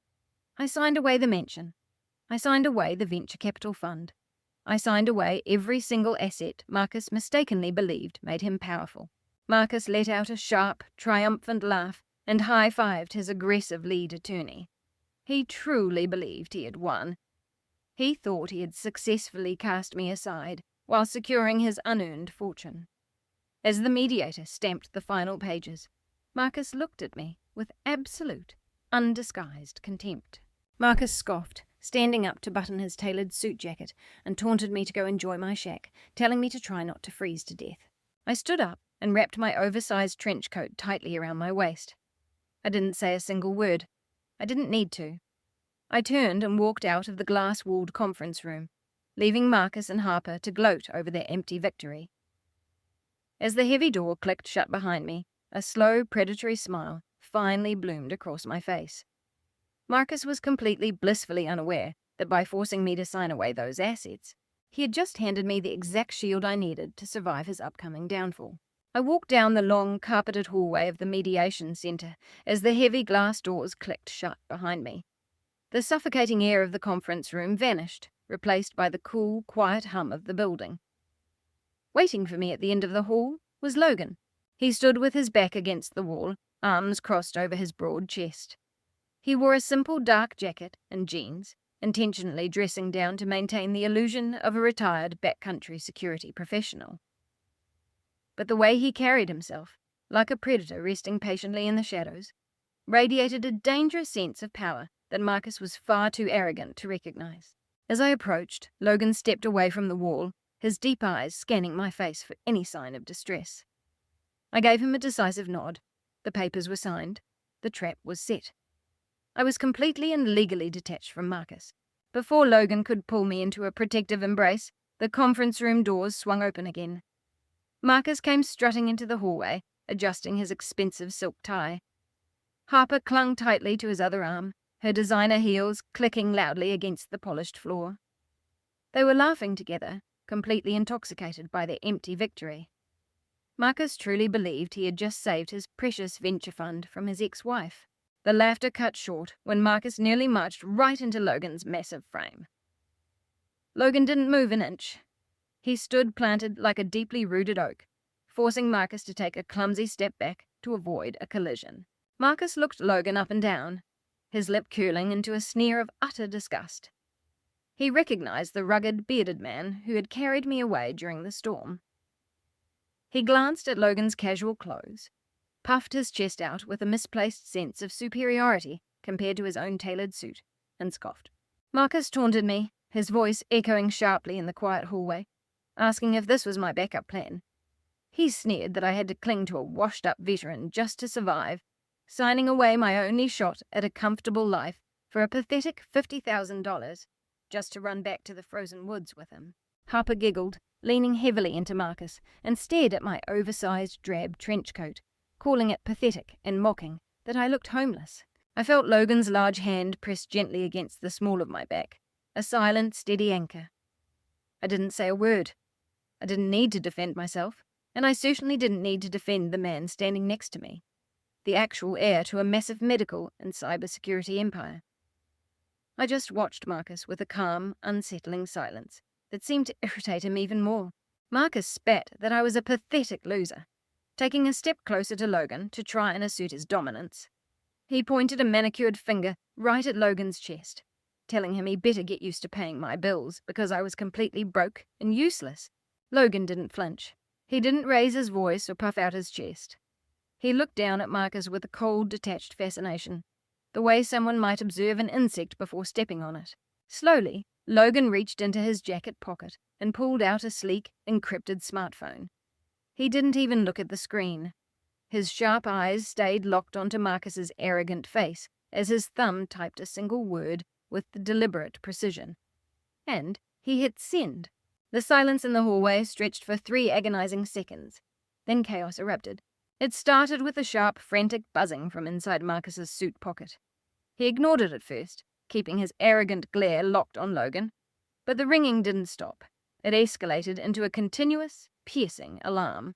S2: I signed away the mention. I signed away the venture capital fund. I signed away every single asset Marcus mistakenly believed made him powerful. Marcus let out a sharp, triumphant laugh and high-fived his aggressive lead attorney. He truly believed he had won. He thought he had successfully cast me aside while securing his unearned fortune. As the mediator stamped the final pages, Marcus looked at me with absolute, undisguised contempt. Marcus scoffed, standing up to button his tailored suit jacket, and taunted me to go enjoy my shack, telling me to try not to freeze to death. I stood up and wrapped my oversized trench coat tightly around my waist. I didn't say a single word. I didn't need to. I turned and walked out of the glass-walled conference room, leaving Marcus and Harper to gloat over their empty victory. As the heavy door clicked shut behind me, a slow, predatory smile finally bloomed across my face. Marcus was completely blissfully unaware that by forcing me to sign away those assets, he had just handed me the exact shield I needed to survive his upcoming downfall. I walked down the long, carpeted hallway of the mediation centre as the heavy glass doors clicked shut behind me. The suffocating air of the conference room vanished, replaced by the cool, quiet hum of the building. Waiting for me at the end of the hall was Logan. He stood with his back against the wall, arms crossed over his broad chest. He wore a simple dark jacket and jeans, intentionally dressing down to maintain the illusion of a retired backcountry security professional. But the way he carried himself, like a predator resting patiently in the shadows, radiated a dangerous sense of power that Marcus was far too arrogant to recognize. As I approached, Logan stepped away from the wall, his deep eyes scanning my face for any sign of distress. I gave him a decisive nod. The papers were signed. The trap was set. I was completely and legally detached from Marcus. Before Logan could pull me into a protective embrace, the conference room doors swung open again. Marcus came strutting into the hallway, adjusting his expensive silk tie. Harper clung tightly to his other arm, her designer heels clicking loudly against the polished floor. They were laughing together, completely intoxicated by their empty victory. Marcus truly believed he had just saved his precious venture fund from his ex-wife. The laughter cut short when Marcus nearly marched right into Logan's massive frame. Logan didn't move an inch. He stood planted like a deeply rooted oak, forcing Marcus to take a clumsy step back to avoid a collision. Marcus looked Logan up and down, his lip curling into a sneer of utter disgust. He recognized the rugged, bearded man who had carried me away during the storm. He glanced at Logan's casual clothes, puffed his chest out with a misplaced sense of superiority compared to his own tailored suit, and scoffed. Marcus taunted me, his voice echoing sharply in the quiet hallway, asking if this was my backup plan. He sneered that I had to cling to a washed-up veteran just to survive, signing away my only shot at a comfortable life for a pathetic $50,000 just to run back to the frozen woods with him. Harper giggled, leaning heavily into Marcus, and stared at my oversized drab trench coat, calling it pathetic and mocking that I looked homeless. I felt Logan's large hand press gently against the small of my back, a silent, steady anchor. I didn't say a word. I didn't need to defend myself, and I certainly didn't need to defend the man standing next to me, the actual heir to a massive medical and cybersecurity empire. I just watched Marcus with a calm, unsettling silence that seemed to irritate him even more. Marcus spat that I was a pathetic loser, taking a step closer to Logan to try and assert his dominance. He pointed a manicured finger right at Logan's chest. telling him he better get used to paying my bills because I was completely broke and useless. Logan didn't flinch. He didn't raise his voice or puff out his chest. He looked down at Marcus with a cold, detached fascination, the way someone might observe an insect before stepping on it. Slowly, Logan reached into his jacket pocket and pulled out a sleek, encrypted smartphone. He didn't even look at the screen. His sharp eyes stayed locked onto Marcus's arrogant face as his thumb typed a single word with deliberate precision. And he hit send. The silence in the hallway stretched for 3 agonizing seconds. Then chaos erupted. It started with a sharp, frantic buzzing from inside Marcus's suit pocket. He ignored it at first, keeping his arrogant glare locked on Logan. But the ringing didn't stop. It escalated into a continuous, piercing alarm.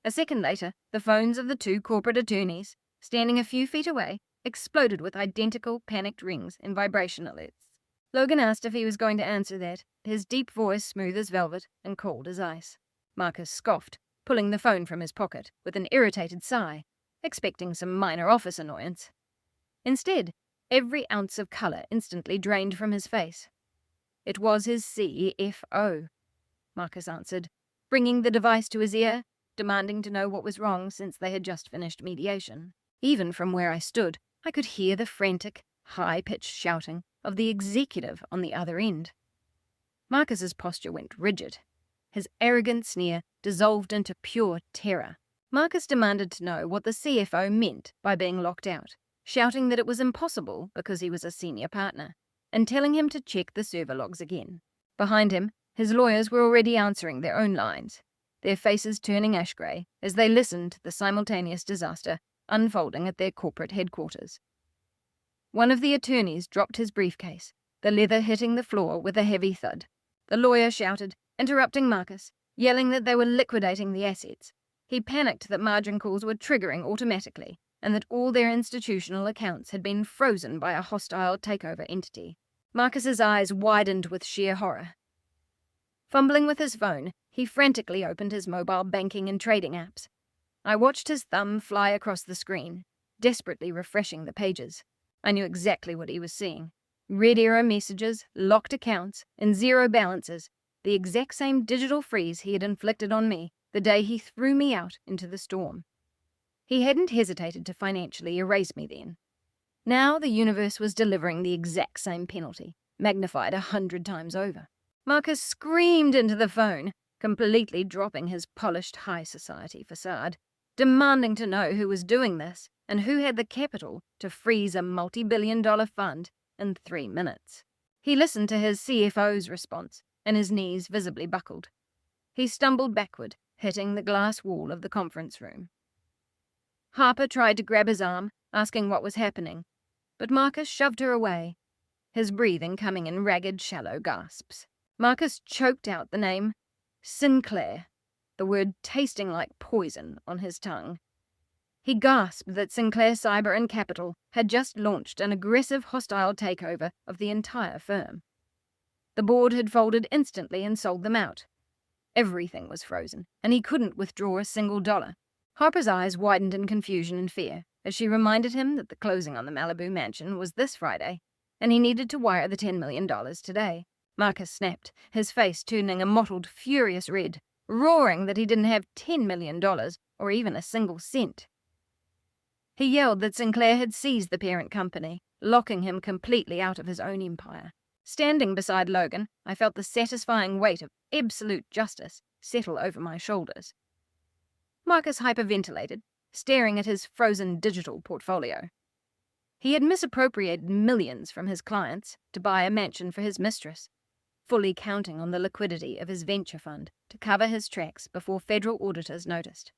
S2: A second later, the phones of the 2 corporate attorneys, standing a few feet away, exploded with identical panicked rings and vibration alerts. Logan asked if he was going to answer that, his deep voice smooth as velvet and cold as ice. Marcus scoffed, pulling the phone from his pocket with an irritated sigh, expecting some minor office annoyance. Instead, every ounce of colour instantly drained from his face. It was his CFO, Marcus answered, bringing the device to his ear, demanding to know what was wrong since they had just finished mediation. Even from where I stood, I could hear the frantic, high-pitched shouting of the executive on the other end. Marcus's posture went rigid. His arrogant sneer dissolved into pure terror. Marcus demanded to know what the CFO meant by being locked out, shouting that it was impossible because he was a senior partner, and telling him to check the server logs again. Behind him, his lawyers were already answering their own lines, their faces turning ash-grey as they listened to the simultaneous disaster unfolding at their corporate headquarters. One of the attorneys dropped his briefcase, the leather hitting the floor with a heavy thud. The lawyer shouted, interrupting Marcus, yelling that they were liquidating the assets. He panicked that margin calls were triggering automatically and that all their institutional accounts had been frozen by a hostile takeover entity. Marcus's eyes widened with sheer horror. Fumbling with his phone, he frantically opened his mobile banking and trading apps. I watched his thumb fly across the screen, desperately refreshing the pages. I knew exactly what he was seeing. Red error messages, locked accounts, and zero balances, the exact same digital freeze he had inflicted on me the day he threw me out into the storm. He hadn't hesitated to financially erase me then. Now the universe was delivering the exact same penalty, magnified 100 times over. Marcus screamed into the phone, completely dropping his polished high society facade, demanding to know who was doing this and who had the capital to freeze a multi-billion-dollar fund in 3 minutes. He listened to his CFO's response, and his knees visibly buckled. He stumbled backward, hitting the glass wall of the conference room. Harper tried to grab his arm, asking what was happening, but Marcus shoved her away, his breathing coming in ragged, shallow gasps. Marcus choked out the name Sinclair, the word tasting like poison on his tongue. He gasped that Sinclair Cyber and Capital had just launched an aggressive hostile takeover of the entire firm. The board had folded instantly and sold them out. Everything was frozen, and he couldn't withdraw a single dollar. Harper's eyes widened in confusion and fear as she reminded him that the closing on the Malibu mansion was this Friday, and he needed to wire the $10 million today. Marcus snapped, his face turning a mottled, furious red, roaring that he didn't have $10 million or even a single cent. He yelled that Sinclair had seized the parent company, locking him completely out of his own empire. Standing beside Logan, I felt the satisfying weight of absolute justice settle over my shoulders. Marcus hyperventilated, staring at his frozen digital portfolio. He had misappropriated millions from his clients to buy a mansion for his mistress, fully counting on the liquidity of his venture fund to cover his tracks before federal auditors noticed.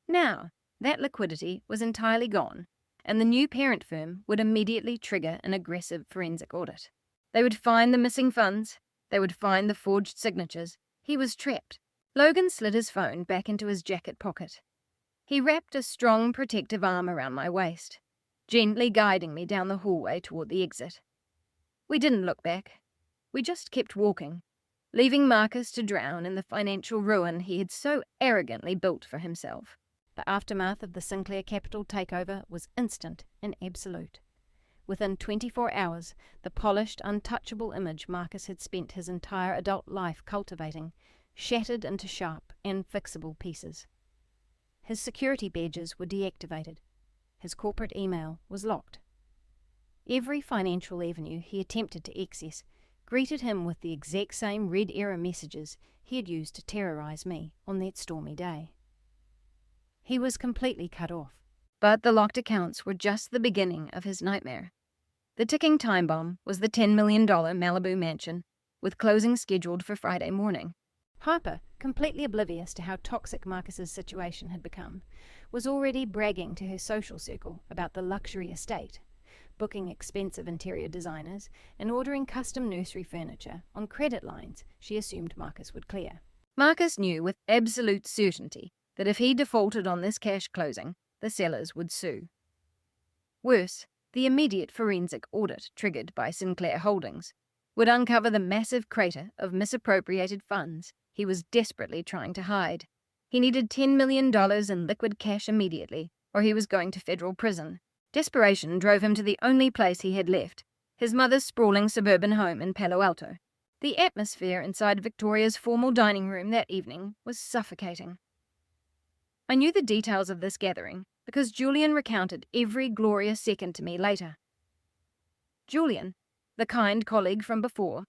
S2: Now, that liquidity was entirely gone, and the new parent firm would immediately trigger an aggressive forensic audit. They would find the missing funds, they would find the forged signatures. He was trapped. Logan slid his phone back into his jacket pocket. He wrapped a strong protective arm around my waist, gently guiding me down the hallway toward the exit. We didn't look back. We just kept walking, leaving Marcus to drown in the financial ruin he had so arrogantly built for himself. The aftermath of the Sinclair Capital takeover was instant and absolute. Within 24 hours, the polished, untouchable image Marcus had spent his entire adult life cultivating shattered into sharp and fixable pieces. His security badges were deactivated. His corporate email was locked. Every financial avenue he attempted to access greeted him with the exact same red error messages he had used to terrorize me on that stormy day. He was completely cut off. But the locked accounts were just the beginning of his nightmare. The ticking time bomb was the $10 million Malibu mansion, with closing scheduled for Friday morning. Harper, completely oblivious to how toxic Marcus's situation had become, was already bragging to her social circle about the luxury estate, booking expensive interior designers, and ordering custom nursery furniture on credit lines she assumed Marcus would clear. Marcus knew with absolute certainty that if he defaulted on this cash closing, the sellers would sue. Worse, the immediate forensic audit triggered by Sinclair Holdings would uncover the massive crater of misappropriated funds he was desperately trying to hide. He needed $10 million in liquid cash immediately, or he was going to federal prison. Desperation drove him to the only place he had left, his mother's sprawling suburban home in Palo Alto. The atmosphere inside Victoria's formal dining room that evening was suffocating. I knew the details of this gathering because Julian recounted every glorious second to me later. Julian, the kind colleague from before,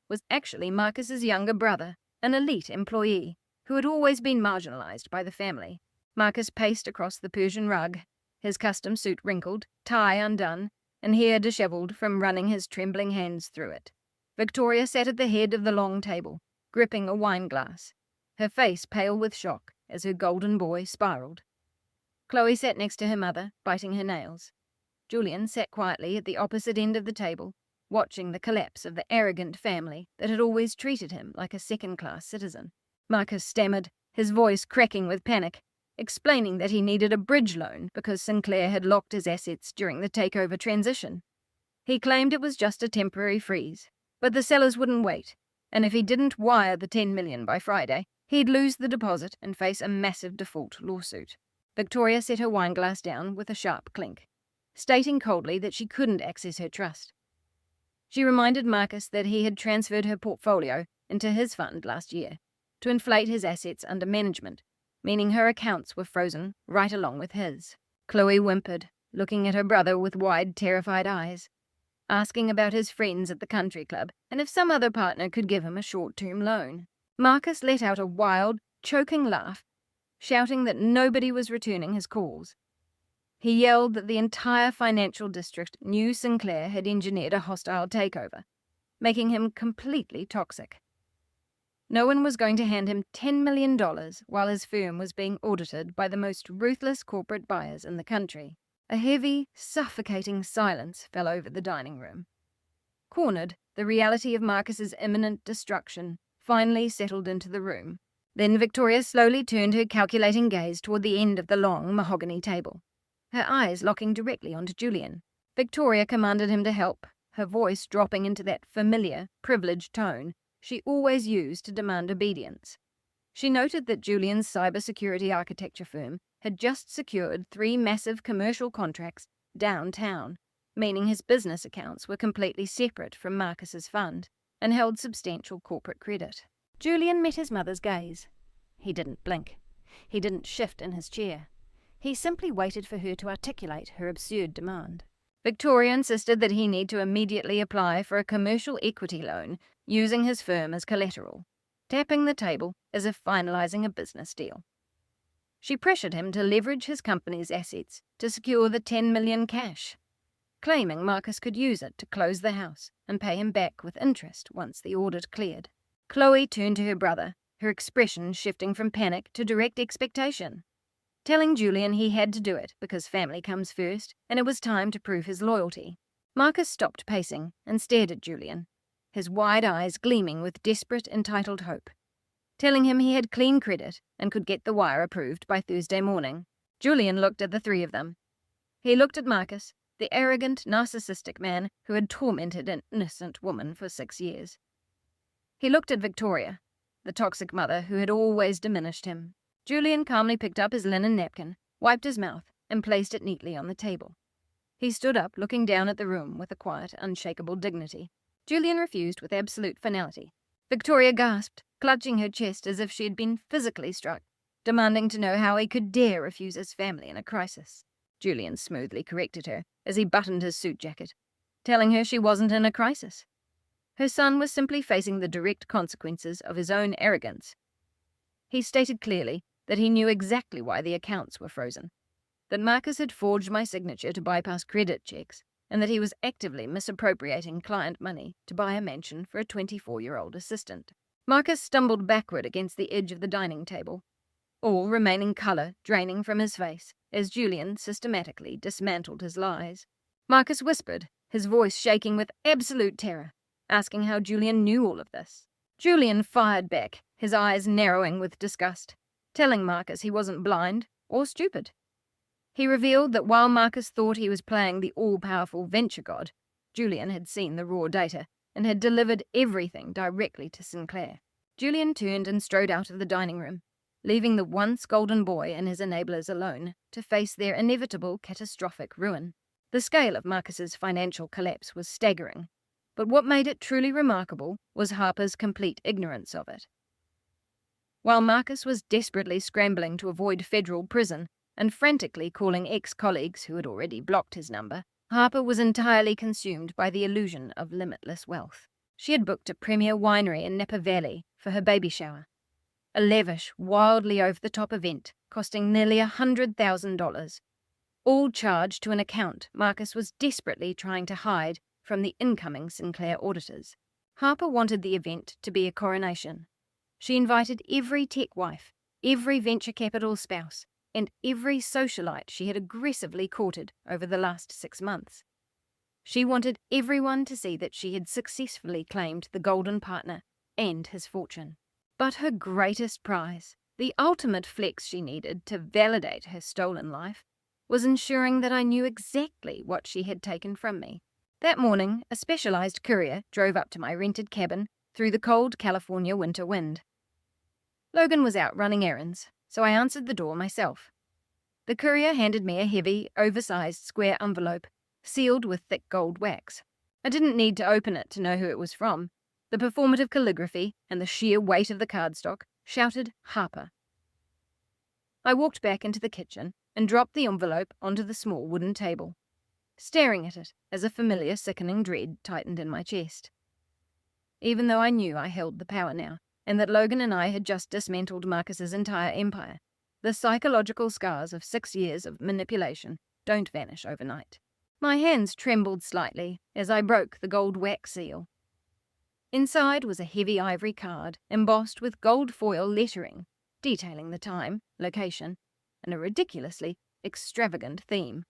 S2: was actually Marcus's younger brother, an elite employee who had always been marginalized by the family. Marcus paced across the Persian rug, his custom suit wrinkled, tie undone, and hair disheveled from running his trembling hands through it. Victoria sat at the head of the long table, gripping a wine glass, her face pale with shock as her golden boy spiraled. Chloe sat next to her mother, biting her nails. Julian sat quietly at the opposite end of the table, watching the collapse of the arrogant family that had always treated him like a second-class citizen. Marcus stammered, his voice cracking with panic, explaining that he needed a bridge loan because Sinclair had locked his assets during the takeover transition. He claimed it was just a temporary freeze, but the sellers wouldn't wait, and if he didn't wire the $10 million by Friday, he'd lose the deposit and face a massive default lawsuit. Victoria set her wineglass down with a sharp clink, stating coldly that she couldn't access her trust. She reminded Marcus that he had transferred her portfolio into his fund last year to inflate his assets under management, meaning her accounts were frozen right along with his. Chloe whimpered, looking at her brother with wide, terrified eyes, asking about his friends at the country club and if some other partner could give him a short-term loan. Marcus let out a wild, choking laugh, shouting that nobody was returning his calls. He yelled that the entire financial district knew Sinclair had engineered a hostile takeover, making him completely toxic. No one was going to hand him $10 million while his firm was being audited by the most ruthless corporate buyers in the country. A heavy, suffocating silence fell over the dining room. Cornered, the reality of Marcus's imminent destruction finally settled into the room. Then Victoria slowly turned her calculating gaze toward the end of the long mahogany table, her eyes locking directly onto Julian. Victoria commanded him to help, her voice dropping into that familiar, privileged tone she always used to demand obedience. She noted that Julian's cybersecurity architecture firm had just secured 3 massive commercial contracts downtown, meaning his business accounts were completely separate from Marcus's fund and held substantial corporate credit. Julian met his mother's gaze. He didn't blink. He didn't shift in his chair. He simply waited for her to articulate her absurd demand. Victoria insisted that he need to immediately apply for a commercial equity loan using his firm as collateral, tapping the table as if finalizing a business deal. She pressured him to leverage his company's assets to secure the $10 million cash, claiming Marcus could use it to close the house and pay him back with interest once the audit cleared. Chloe turned to her brother, her expression shifting from panic to direct expectation, telling Julian he had to do it because family comes first and it was time to prove his loyalty. Marcus stopped pacing and stared at Julian, his wide eyes gleaming with desperate, entitled hope, telling him he had clean credit and could get the wire approved by Thursday morning. Julian looked at the 3 of them. He looked at Marcus, the arrogant, narcissistic man who had tormented an innocent woman for 6 years. He looked at Victoria, the toxic mother who had always diminished him. Julian calmly picked up his linen napkin, wiped his mouth, and placed it neatly on the table. He stood up, looking down at the room with a quiet, unshakable dignity. Julian refused with absolute finality. Victoria gasped, clutching her chest as if she had been physically struck, demanding to know how he could dare refuse his family in a crisis. Julian smoothly corrected her as he buttoned his suit jacket, telling her she wasn't in a crisis. Her son was simply facing the direct consequences of his own arrogance. He stated clearly that he knew exactly why the accounts were frozen, that Marcus had forged my signature to bypass credit checks, and that he was actively misappropriating client money to buy a mansion for a 24-year-old assistant. Marcus stumbled backward against the edge of the dining table, all remaining colour draining from his face as Julian systematically dismantled his lies. Marcus whispered, his voice shaking with absolute terror, asking how Julian knew all of this. Julian fired back, his eyes narrowing with disgust, telling Marcus he wasn't blind or stupid. He revealed that while Marcus thought he was playing the all-powerful venture god, Julian had seen the raw data and had delivered everything directly to Sinclair. Julian turned and strode out of the dining room, leaving the once golden boy and his enablers alone to face their inevitable catastrophic ruin. The scale of Marcus's financial collapse was staggering, but what made it truly remarkable was Harper's complete ignorance of it. While Marcus was desperately scrambling to avoid federal prison and frantically calling ex-colleagues who had already blocked his number, Harper was entirely consumed by the illusion of limitless wealth. She had booked a premier winery in Napa Valley for her baby shower, a lavish, wildly over-the-top event costing nearly $100,000, all charged to an account Marcus was desperately trying to hide from the incoming Sinclair auditors. Harper wanted the event to be a coronation. She invited every tech wife, every venture capital spouse, and every socialite she had aggressively courted over the last 6 months. She wanted everyone to see that she had successfully claimed the golden partner and his fortune. But her greatest prize, the ultimate flex she needed to validate her stolen life, was ensuring that I knew exactly what she had taken from me. That morning, a specialized courier drove up to my rented cabin through the cold California winter wind. Logan was out running errands, so I answered the door myself. The courier handed me a heavy, oversized square envelope, sealed with thick gold wax. I didn't need to open it to know who it was from. The performative calligraphy and the sheer weight of the cardstock shouted Harper. I walked back into the kitchen and dropped the envelope onto the small wooden table, staring at it as a familiar sickening dread tightened in my chest. Even though I knew I held the power now, and that Logan and I had just dismantled Marcus's entire empire, the psychological scars of 6 years of manipulation don't vanish overnight. My hands trembled slightly as I broke the gold wax seal. Inside was a heavy ivory card embossed with gold foil lettering, detailing the time, location, and a ridiculously extravagant theme.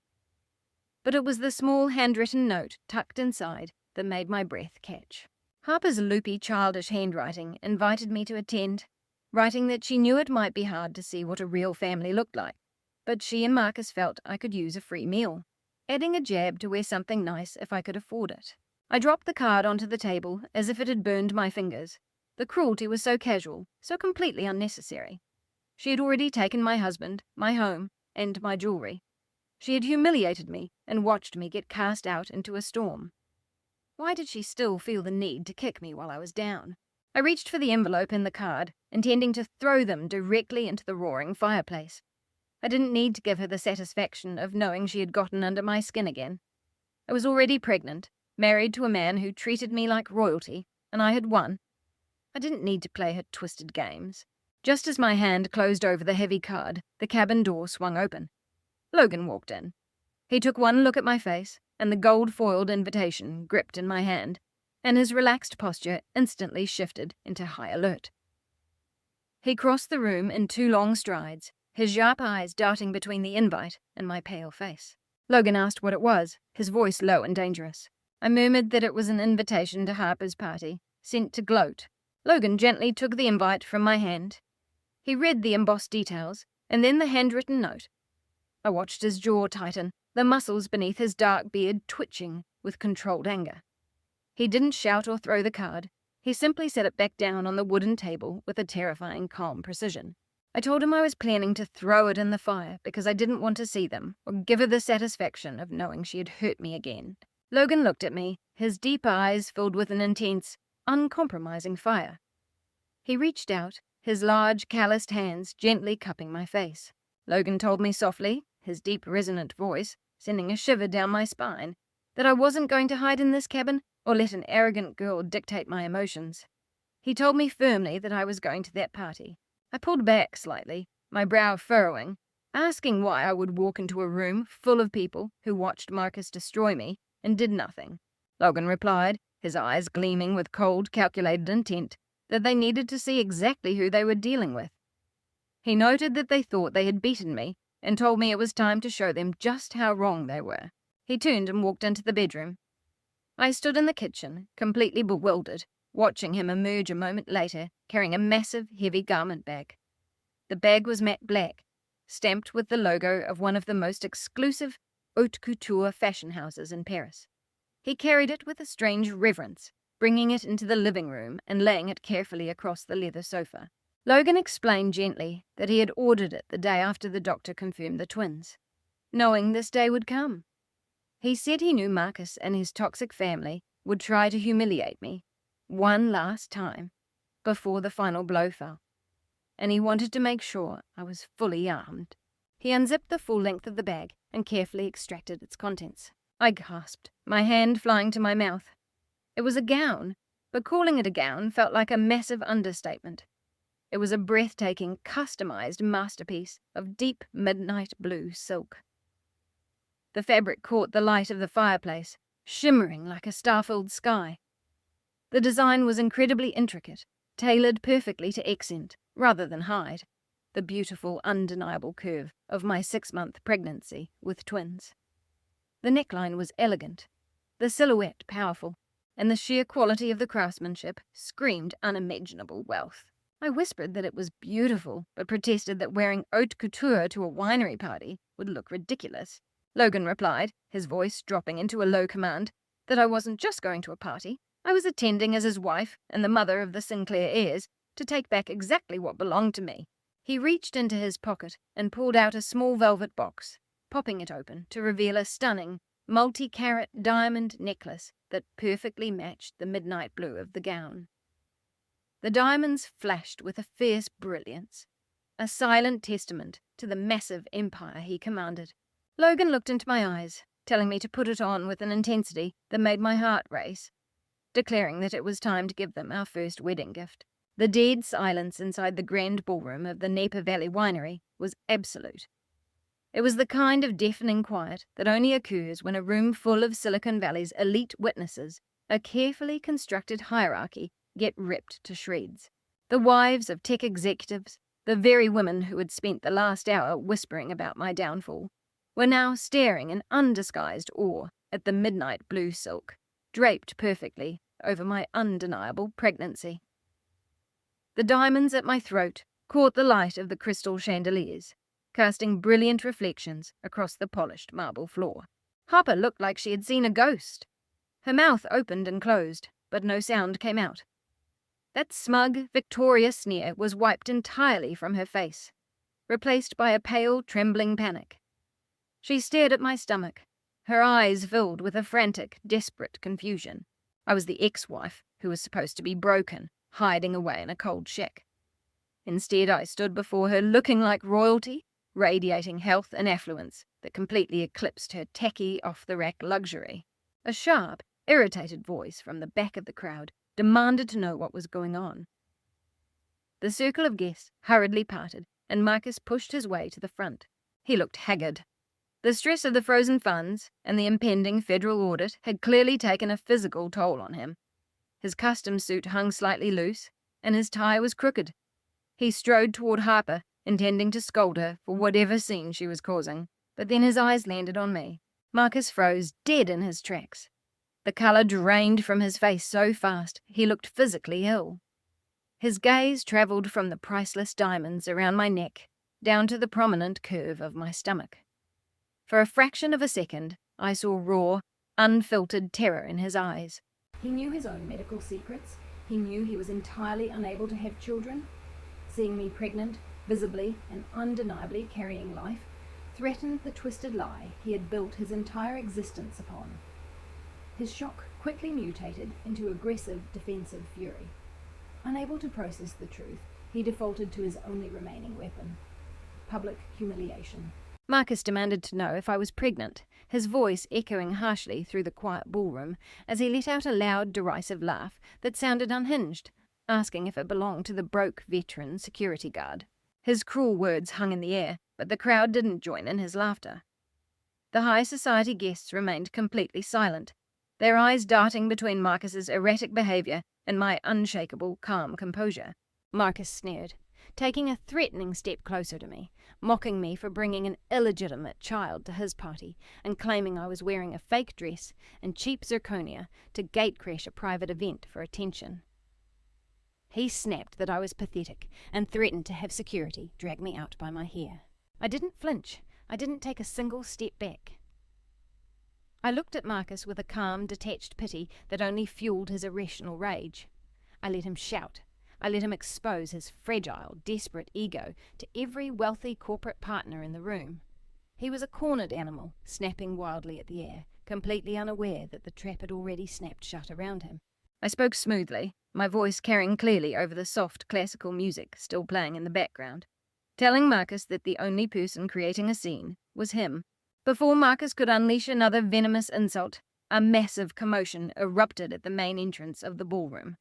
S2: But it was the small handwritten note tucked inside that made my breath catch. Harper's loopy, childish handwriting invited me to attend, writing that she knew it might be hard to see what a real family looked like, but she and Marcus felt I could use a free meal, adding a jab to wear something nice if I could afford it. I dropped the card onto the table as if it had burned my fingers. The cruelty was so casual, so completely unnecessary. She had already taken my husband, my home, and my jewelry. She had humiliated me and watched me get cast out into a storm. Why did she still feel the need to kick me while I was down? I reached for the envelope and the card, intending to throw them directly into the roaring fireplace. I didn't need to give her the satisfaction of knowing she had gotten under my skin again. I was already pregnant, married to a man who treated me like royalty, and I had won. I didn't need to play her twisted games. Just as my hand closed over the heavy card, the cabin door swung open. Logan walked in. He took one look at my face and the gold-foiled invitation gripped in my hand, and his relaxed posture instantly shifted into high alert. He crossed the room in 2 long strides, his sharp eyes darting between the invite and my pale face. Logan asked what it was, his voice low and dangerous. I murmured that it was an invitation to Harper's party, sent to gloat. Logan gently took the invite from my hand. He read the embossed details, and then the handwritten note. I watched his jaw tighten, the muscles beneath his dark beard twitching with controlled anger. He didn't shout or throw the card. He simply set it back down on the wooden table with a terrifying calm precision. I told him I was planning to throw it in the fire because I didn't want to see them or give her the satisfaction of knowing she had hurt me again. Logan looked at me, his deep eyes filled with an intense, uncompromising fire. He reached out, his large, calloused hands gently cupping my face. Logan told me softly, his deep, resonant voice sending a shiver down my spine, that I wasn't going to hide in this cabin or let an arrogant girl dictate my emotions. He told me firmly that I was going to that party. I pulled back slightly, my brow furrowing, asking why I would walk into a room full of people who watched Marcus destroy me and did nothing. Logan replied, his eyes gleaming with cold, calculated intent, that they needed to see exactly who they were dealing with. He noted that they thought they had beaten me and told me it was time to show them just how wrong they were. He turned and walked into the bedroom. I stood in the kitchen, completely bewildered, watching him emerge a moment later, carrying a massive, heavy garment bag. The bag was matte black, stamped with the logo of one of the most exclusive haute couture fashion houses in Paris. He carried it with a strange reverence, bringing it into the living room and laying it carefully across the leather sofa. Logan explained gently that he had ordered it the day after the doctor confirmed the twins, knowing this day would come. He said he knew Marcus and his toxic family would try to humiliate me one last time before the final blow fell, and he wanted to make sure I was fully armed. He unzipped the full length of the bag and carefully extracted its contents. I gasped, my hand flying to my mouth. It was a gown, but calling it a gown felt like a massive understatement. It was a breathtaking, customized masterpiece of deep midnight blue silk. The fabric caught the light of the fireplace, shimmering like a star-filled sky. The design was incredibly intricate, tailored perfectly to accent, rather than hide, the beautiful, undeniable curve of my 6-month pregnancy with twins. The neckline was elegant, the silhouette powerful, and the sheer quality of the craftsmanship screamed unimaginable wealth. I whispered that it was beautiful, but protested that wearing haute couture to a winery party would look ridiculous. Logan replied, his voice dropping into a low command, that I wasn't just going to a party. I was attending as his wife and the mother of the Sinclair heirs to take back exactly what belonged to me. He reached into his pocket and pulled out a small velvet box, popping it open to reveal a stunning, multi-carat diamond necklace that perfectly matched the midnight blue of the gown. The diamonds flashed with a fierce brilliance, a silent testament to the massive empire he commanded. Logan looked into my eyes, telling me to put it on with an intensity that made my heart race, declaring that it was time to give them our first wedding gift. The dead silence inside the grand ballroom of the Napa Valley Winery was absolute. It was the kind of deafening quiet that only occurs when a room full of Silicon Valley's elite witnesses, a carefully constructed hierarchy, get ripped to shreds. The wives of tech executives, the very women who had spent the last hour whispering about my downfall, were now staring in undisguised awe at the midnight blue silk, draped perfectly over my undeniable pregnancy. The diamonds at my throat caught the light of the crystal chandeliers, casting brilliant reflections across the polished marble floor. Harper looked like she had seen a ghost. Her mouth opened and closed, but no sound came out. That smug, victorious sneer was wiped entirely from her face, replaced by a pale, trembling panic. She stared at my stomach, her eyes filled with a frantic, desperate confusion. I was the ex-wife who was supposed to be broken, hiding away in a cold shack. Instead, I stood before her looking like royalty, radiating health and affluence that completely eclipsed her tacky, off-the-rack luxury. A sharp, irritated voice from the back of the crowd demanded to know what was going on. The circle of guests hurriedly parted, and Marcus pushed his way to the front. He looked haggard. The stress of the frozen funds and the impending federal audit had clearly taken a physical toll on him. His custom suit hung slightly loose, and his tie was crooked. He strode toward Harper, intending to scold her for whatever scene she was causing, but then his eyes landed on me. Marcus froze dead in his tracks. The colour drained from his face so fast he looked physically ill. His gaze travelled from the priceless diamonds around my neck down to the prominent curve of my stomach. For a fraction of a second, I saw raw, unfiltered terror in his eyes.
S1: He knew his own medical secrets. He knew he was entirely unable to have children. Seeing me pregnant, visibly and undeniably carrying life, threatened the twisted lie he had built his entire existence upon. His shock quickly mutated into aggressive, defensive fury. Unable to process the truth, he defaulted to his only remaining weapon: public humiliation.
S2: Marcus demanded to know if I was pregnant, his voice echoing harshly through the quiet ballroom as he let out a loud, derisive laugh that sounded unhinged, asking if it belonged to the broke veteran security guard. His cruel words hung in the air, but the crowd didn't join in his laughter. The high society guests remained completely silent, their eyes darting between Marcus's erratic behavior and my unshakable, calm composure. Marcus sneered, taking a threatening step closer to me, mocking me for bringing an illegitimate child to his party and claiming I was wearing a fake dress and cheap zirconia to gatecrash a private event for attention. He snapped that I was pathetic and threatened to have security drag me out by my hair. I didn't flinch. I didn't take a single step back. I looked at Marcus with a calm, detached pity that only fueled his irrational rage. I let him shout. I let him expose his fragile, desperate ego to every wealthy corporate partner in the room. He was a cornered animal, snapping wildly at the air, completely unaware that the trap had already snapped shut around him. I spoke smoothly, my voice carrying clearly over the soft classical music still playing in the background, telling Marcus that the only person creating a scene was him. Before Marcus could unleash another venomous insult, a massive commotion erupted at the main entrance of the ballroom.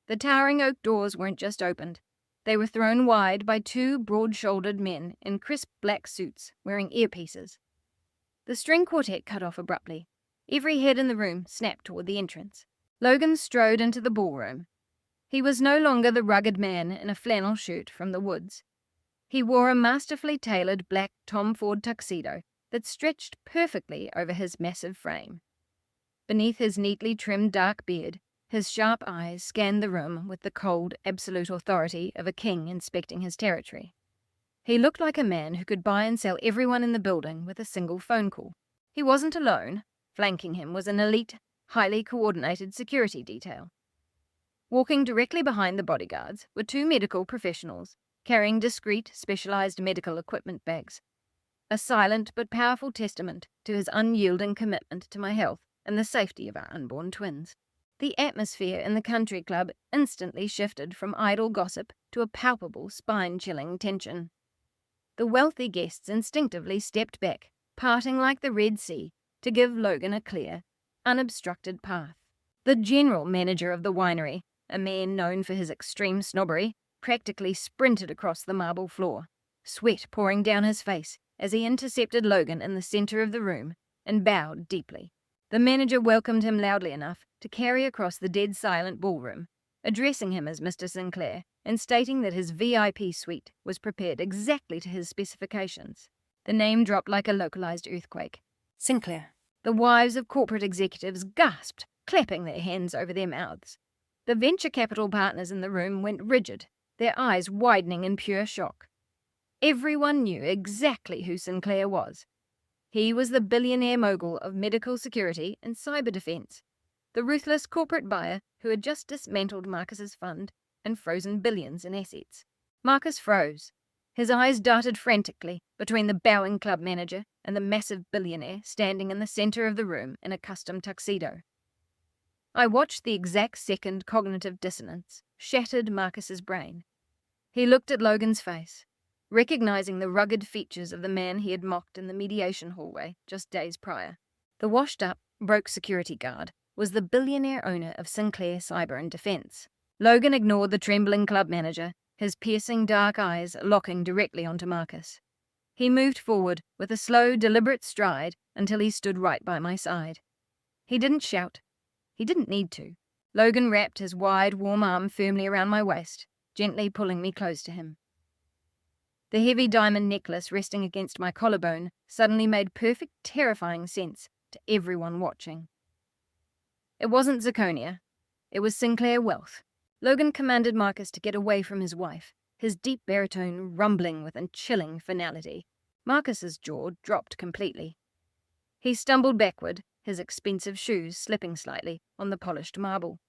S2: The towering oak doors weren't just opened. They were thrown wide by two broad-shouldered men in crisp black suits wearing earpieces. The string quartet cut off abruptly. Every head in the room snapped toward the entrance. Logan strode into the ballroom. He was no longer the rugged man in a flannel shirt from the woods. He wore a masterfully tailored black Tom Ford tuxedo that stretched perfectly over his massive frame. Beneath his neatly trimmed dark beard, his sharp eyes scanned the room with the cold, absolute authority of a king inspecting his territory. He looked like a man who could buy and sell everyone in the building with a single phone call. He wasn't alone. Flanking him was an elite, highly coordinated security detail. Walking directly behind the bodyguards were two medical professionals, carrying discreet, specialized medical equipment bags. A silent but powerful testament to his unyielding commitment to my health and the safety of our unborn twins. The atmosphere in the country club instantly shifted from idle gossip to a palpable, spine-chilling tension. The wealthy guests instinctively stepped back, parting like the Red Sea, to give Logan a clear, unobstructed path. The general manager of the winery, a man known for his extreme snobbery, practically sprinted across the marble floor, sweat pouring down his face as he intercepted Logan in the center of the room and bowed deeply. The manager welcomed him loudly enough to carry across the dead-silent ballroom, addressing him as Mr. Sinclair and stating that his VIP suite was prepared exactly to his specifications. The name dropped like a localized earthquake. Sinclair. The wives of corporate executives gasped, clapping their hands over their mouths. The venture capital partners in the room went rigid, their eyes widening in pure shock. Everyone knew exactly who Sinclair was. He was the billionaire mogul of medical security and cyber defense, the ruthless corporate buyer who had just dismantled Marcus's fund and frozen billions in assets. Marcus froze. His eyes darted frantically between the bowing club manager and the massive billionaire standing in the center of the room in a custom tuxedo. I watched the exact second cognitive dissonance shattered Marcus's brain. He looked at Logan's face, recognizing the rugged features of the man he had mocked in the mediation hallway just days prior. The washed-up, broke security guard was the billionaire owner of Sinclair Cyber and Defense. Logan ignored the trembling club manager, his piercing dark eyes locking directly onto Marcus. He moved forward with a slow, deliberate stride until he stood right by my side. He didn't shout. He didn't need to. Logan wrapped his wide, warm arm firmly around my waist, gently pulling me close to him. The heavy diamond necklace resting against my collarbone suddenly made perfect, terrifying sense to everyone watching. It wasn't zirconia. It was Sinclair wealth. Logan commanded Marcus to get away from his wife, his deep baritone rumbling with a chilling finality. Marcus's jaw dropped completely. He stumbled backward, his expensive shoes slipping slightly on the polished marble.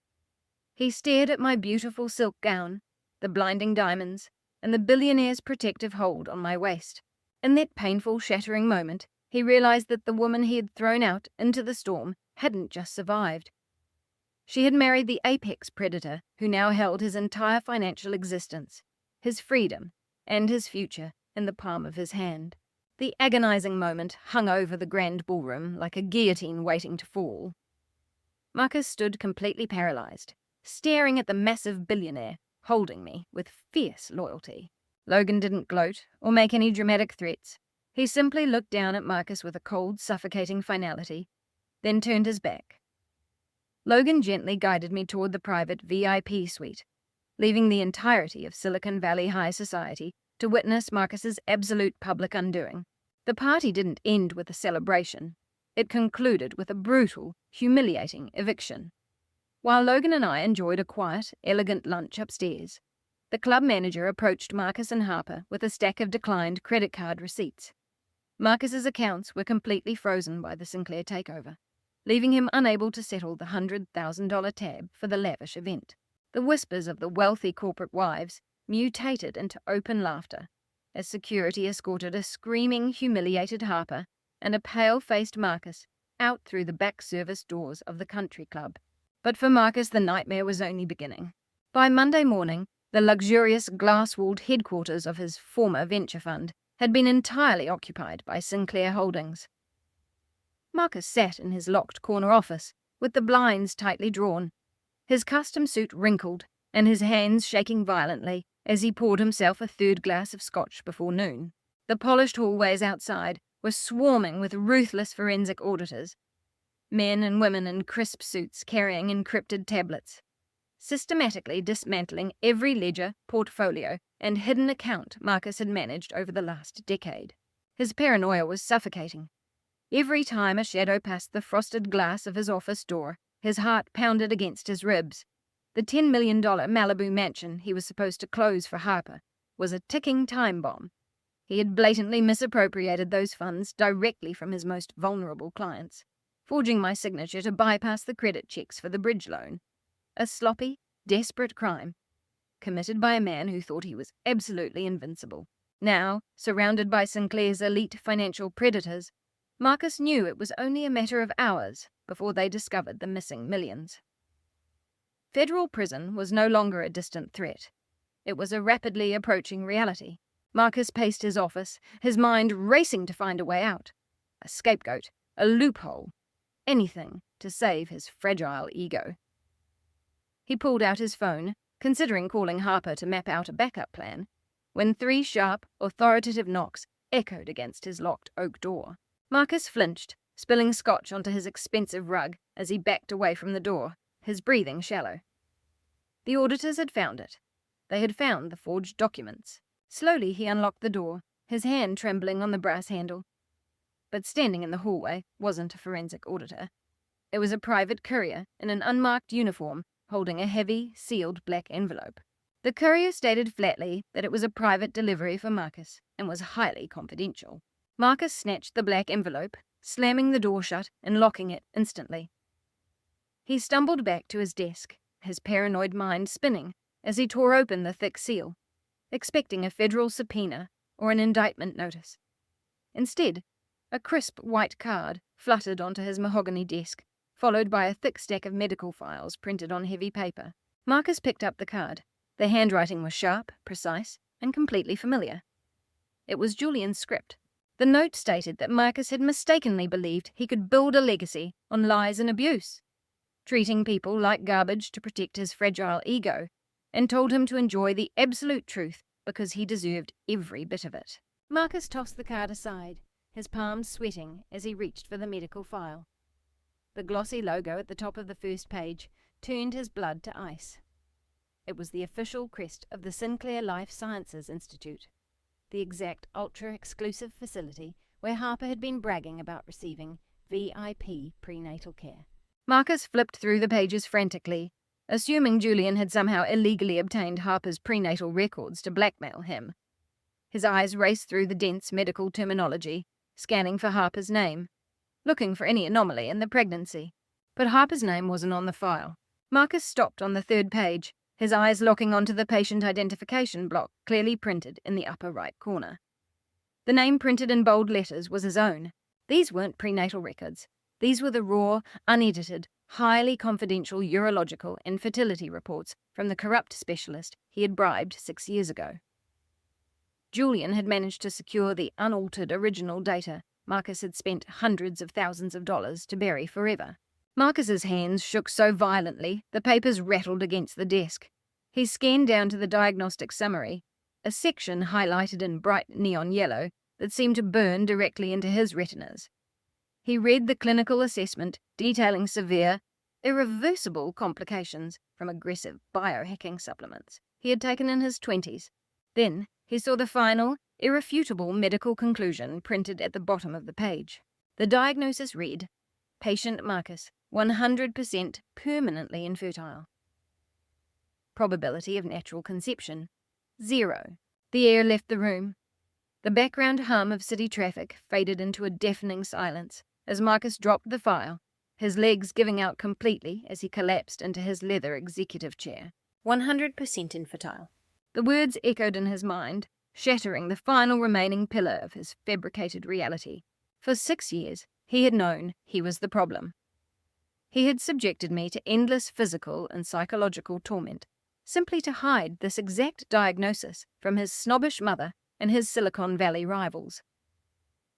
S2: He stared at my beautiful silk gown, the blinding diamonds, and the billionaire's protective hold on my waist. In that painful, shattering moment, he realized that the woman he had thrown out into the storm hadn't just survived. She had married the apex predator who now held his entire financial existence, his freedom, and his future in the palm of his hand. The agonizing moment hung over the grand ballroom like a guillotine waiting to fall. Marcus stood completely paralyzed, staring at the massive billionaire, holding me with fierce loyalty. Logan didn't gloat or make any dramatic threats. He simply looked down at Marcus with a cold, suffocating finality, then turned his back. Logan gently guided me toward the private VIP suite, leaving the entirety of Silicon Valley high society to witness Marcus's absolute public undoing. The party didn't end with a celebration. It concluded with a brutal, humiliating eviction. While Logan and I enjoyed a quiet, elegant lunch upstairs, the club manager approached Marcus and Harper with a stack of declined credit card receipts. Marcus's accounts were completely frozen by the Sinclair takeover, leaving him unable to settle the $100,000 tab for the lavish event. The whispers of the wealthy corporate wives mutated into open laughter as security escorted a screaming, humiliated Harper and a pale-faced Marcus out through the back service doors of the country club. But for Marcus, the nightmare was only beginning. By Monday morning, the luxurious glass-walled headquarters of his former venture fund had been entirely occupied by Sinclair Holdings. Marcus sat in his locked corner office, with the blinds tightly drawn, his custom suit wrinkled and his hands shaking violently as he poured himself a third glass of scotch before noon. The polished hallways outside were swarming with ruthless forensic auditors, men and women in crisp suits carrying encrypted tablets, systematically dismantling every ledger, portfolio, and hidden account Marcus had managed over the last decade. His paranoia was suffocating. Every time a shadow passed the frosted glass of his office door, his heart pounded against his ribs. The $10 million Malibu mansion he was supposed to close for Harper was a ticking time bomb. He had blatantly misappropriated those funds directly from his most vulnerable clients, forging my signature to bypass the credit checks for the bridge loan. A sloppy, desperate crime, committed by a man who thought he was absolutely invincible. Now, surrounded by Sinclair's elite financial predators, Marcus knew it was only a matter of hours before they discovered the missing millions. Federal prison was no longer a distant threat. It was a rapidly approaching reality. Marcus paced his office, his mind racing to find a way out. A scapegoat, a loophole, anything to save his fragile ego. He pulled out his phone, considering calling Harper to map out a backup plan, when 3 sharp, authoritative knocks echoed against his locked oak door. Marcus flinched, spilling scotch onto his expensive rug as he backed away from the door, his breathing shallow. The auditors had found it. They had found the forged documents. Slowly he unlocked the door, his hand trembling on the brass handle. But standing in the hallway wasn't a forensic auditor. It was a private courier in an unmarked uniform holding a heavy, sealed black envelope. The courier stated flatly that it was a private delivery for Marcus and was highly confidential. Marcus snatched the black envelope, slamming the door shut and locking it instantly. He stumbled back to his desk, his paranoid mind spinning as he tore open the thick seal, expecting a federal subpoena or an indictment notice. Instead, a crisp white card fluttered onto his mahogany desk, followed by a thick stack of medical files printed on heavy paper. Marcus picked up the card. The handwriting was sharp, precise, and completely familiar. It was Julian's script. The note stated that Marcus had mistakenly believed he could build a legacy on lies and abuse, treating people like garbage to protect his fragile ego, and told him to enjoy the absolute truth because he deserved every bit of it. Marcus tossed the card aside, his palms sweating as he reached for the medical file. The glossy logo at the top of the first page turned his blood to ice. It was the official crest of the Sinclair Life Sciences Institute, the exact ultra-exclusive facility where Harper had been bragging about receiving VIP prenatal care. Marcus flipped through the pages frantically, assuming Julian had somehow illegally obtained Harper's prenatal records to blackmail him. His eyes raced through the dense medical terminology, scanning for Harper's name, looking for any anomaly in the pregnancy. But Harper's name wasn't on the file. Marcus stopped on the third page, his eyes locking onto the patient identification block clearly printed in the upper right corner. The name printed in bold letters was his own. These weren't prenatal records. These were the raw, unedited, highly confidential urological and fertility reports from the corrupt specialist he had bribed 6 years ago. Julian had managed to secure the unaltered original data Marcus had spent hundreds of thousands of dollars to bury forever. Marcus's hands shook so violently the papers rattled against the desk. He scanned down to the diagnostic summary, a section highlighted in bright neon yellow that seemed to burn directly into his retinas. He read the clinical assessment detailing severe, irreversible complications from aggressive biohacking supplements he had taken in his 20s. Then he saw the final, irrefutable medical conclusion printed at the bottom of the page. The diagnosis read, Patient Marcus, 100% permanently infertile. Probability of natural conception, 0. The air left the room. The background hum of city traffic faded into a deafening silence as Marcus dropped the file, his legs giving out completely as he collapsed into his leather executive chair. 100% infertile. The words echoed in his mind, shattering the final remaining pillar of his fabricated reality. For 6 years, he had known he was the problem. He had subjected me to endless physical and psychological torment, simply to hide this exact diagnosis from his snobbish mother and his Silicon Valley rivals.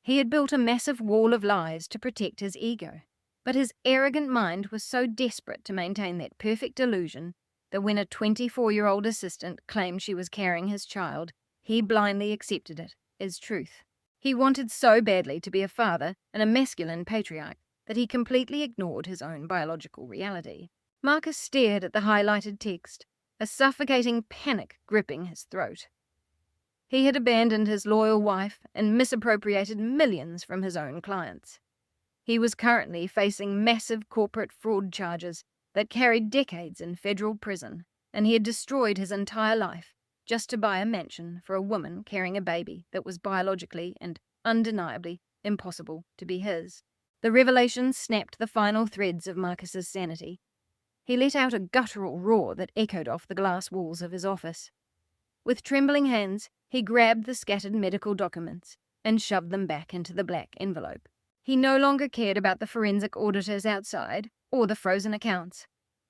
S2: He had built a massive wall of lies to protect his ego, but his arrogant mind was so desperate to maintain that perfect illusion that when a 24-year-old assistant claimed she was carrying his child, he blindly accepted it as truth. He wanted so badly to be a father and a masculine patriarch that he completely ignored his own biological reality. Marcus stared at the highlighted text, a suffocating panic gripping his throat. He had abandoned his loyal wife and misappropriated millions from his own clients. He was currently facing massive corporate fraud charges that carried decades in federal prison, and he had destroyed his entire life just to buy a mansion for a woman carrying a baby that was biologically and undeniably impossible to be his. The revelation snapped the final threads of Marcus's sanity. He let out a guttural roar that echoed off the glass walls of his office. With trembling hands, he grabbed the scattered medical documents and shoved them back into the black envelope. He no longer cared about the forensic auditors outside or the frozen accounts.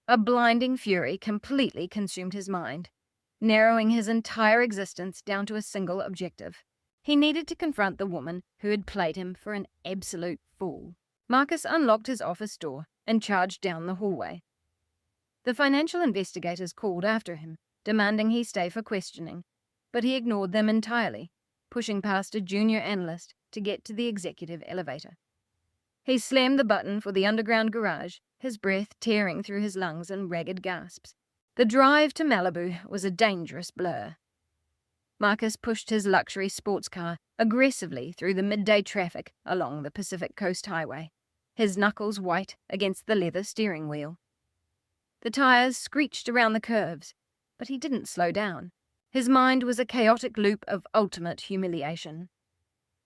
S2: A blinding fury completely consumed his mind, narrowing his entire existence down to a single objective. He needed to confront the woman who had played him for an absolute fool. Marcus unlocked his office door and charged down the hallway. The financial investigators called after him, demanding he stay for questioning, but he ignored them entirely, pushing past a junior analyst to get to the executive elevator. He slammed the button for the underground garage, his breath tearing through his lungs in ragged gasps. The drive to Malibu was a dangerous blur. Marcus pushed his luxury sports car aggressively through the midday traffic along the Pacific Coast Highway, his knuckles white against the leather steering wheel. The tires screeched around the curves, but he didn't slow down. His mind was a chaotic loop of ultimate humiliation.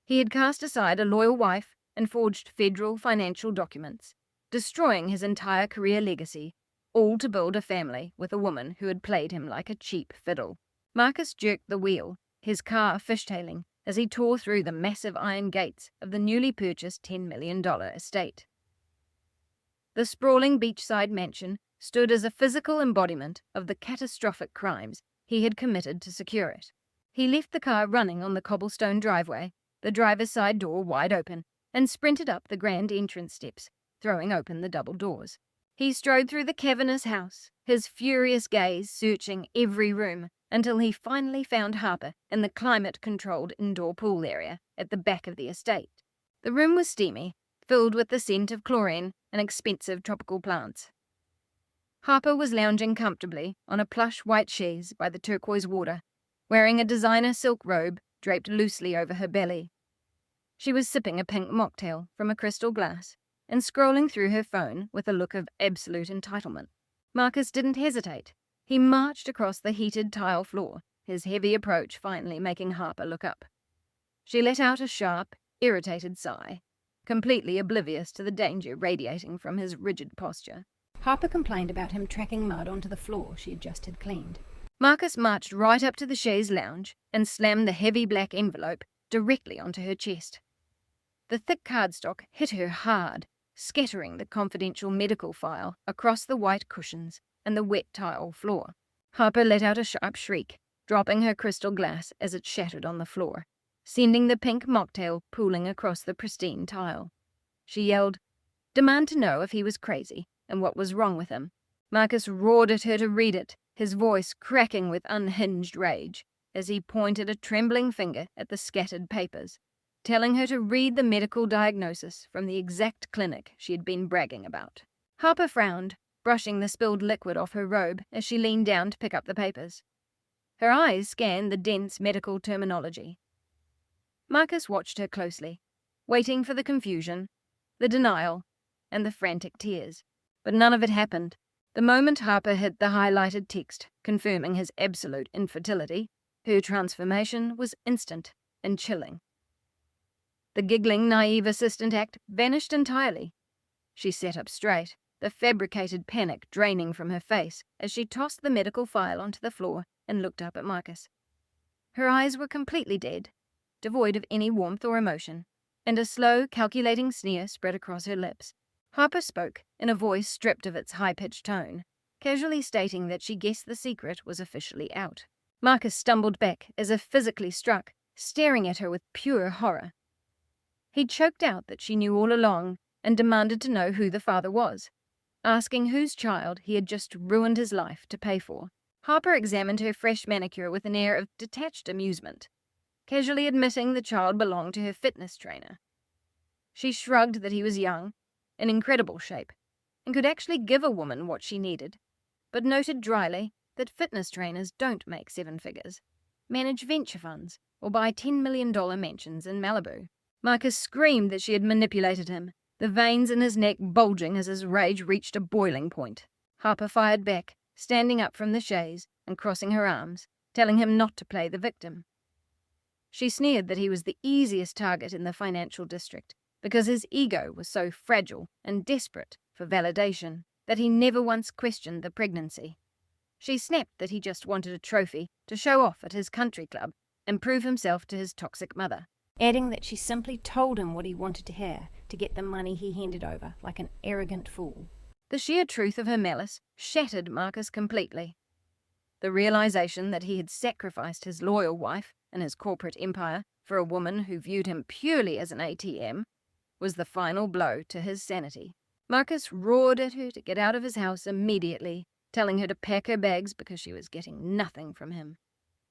S2: He had cast aside a loyal wife and forged federal financial documents, destroying his entire career legacy, all to build a family with a woman who had played him like a cheap fiddle. Marcus jerked the wheel, his car fishtailing, as he tore through the massive iron gates of the newly purchased $10 million estate. The sprawling beachside mansion stood as a physical embodiment of the catastrophic crimes he had committed to secure it. He left the car running on the cobblestone driveway, the driver's side door wide open, and sprinted up the grand entrance steps, throwing open the double doors. He strode through the cavernous house, his furious gaze searching every room, until he finally found Harper in the climate-controlled indoor pool area at the back of the estate. The room was steamy, filled with the scent of chlorine and expensive tropical plants. Harper was lounging comfortably on a plush white chaise by the turquoise water, wearing a designer silk robe draped loosely over her belly. She was sipping a pink mocktail from a crystal glass and scrolling through her phone with a look of absolute entitlement. Marcus didn't hesitate. He marched across the heated tile floor, his heavy approach finally making Harper look up. She let out a sharp, irritated sigh, completely oblivious to the danger radiating from his rigid posture.
S1: Harper complained about him tracking mud onto the floor she had just had cleaned.
S2: Marcus marched right up to the chaise lounge and slammed the heavy black envelope directly onto her chest. The thick cardstock hit her hard, scattering the confidential medical file across the white cushions and the wet tile floor. Harper let out a sharp shriek, dropping her crystal glass as it shattered on the floor, sending the pink mocktail pooling across the pristine tile. She yelled, "Demand to know if he was crazy and what was wrong with him." Marcus roared at her to read it, his voice cracking with unhinged rage as he pointed a trembling finger at the scattered papers, telling her to read the medical diagnosis from the exact clinic she had been bragging about. Harper frowned, brushing the spilled liquid off her robe as she leaned down to pick up the papers. Her eyes scanned the dense medical terminology. Marcus watched her closely, waiting for the confusion, the denial, and the frantic tears. But none of it happened. The moment Harper hit the highlighted text confirming his absolute infertility, her transformation was instant and chilling. The giggling, naive assistant act vanished entirely. She sat up straight, the fabricated panic draining from her face as she tossed the medical file onto the floor and looked up at Marcus. Her eyes were completely dead, devoid of any warmth or emotion, and a slow, calculating sneer spread across her lips. Harper spoke, in a voice stripped of its high-pitched tone, casually stating that she guessed the secret was officially out. Marcus stumbled back, as if physically struck, staring at her with pure horror. He choked out that she knew all along and demanded to know who the father was, asking whose child he had just ruined his life to pay for. Harper examined her fresh manicure with an air of detached amusement, casually admitting the child belonged to her fitness trainer. She shrugged that he was young, in incredible shape, and could actually give a woman what she needed, but noted dryly that fitness trainers don't make seven figures, manage venture funds, or buy $10 million mansions in Malibu. Marcus screamed that she had manipulated him, the veins in his neck bulging as his rage reached a boiling point. Harper fired back, standing up from the chaise and crossing her arms, telling him not to play the victim. She sneered that he was the easiest target in the financial district because his ego was so fragile and desperate for validation that he never once questioned the pregnancy. She snapped that he just wanted a trophy to show off at his country club and prove himself to his toxic mother,
S1: adding that she simply told him what he wanted to hear to get the money he handed over like an arrogant fool.
S2: The sheer truth of her malice shattered Marcus completely. The realization that he had sacrificed his loyal wife and his corporate empire for a woman who viewed him purely as an ATM was the final blow to his sanity. Marcus roared at her to get out of his house immediately, telling her to pack her bags because she was getting nothing from him.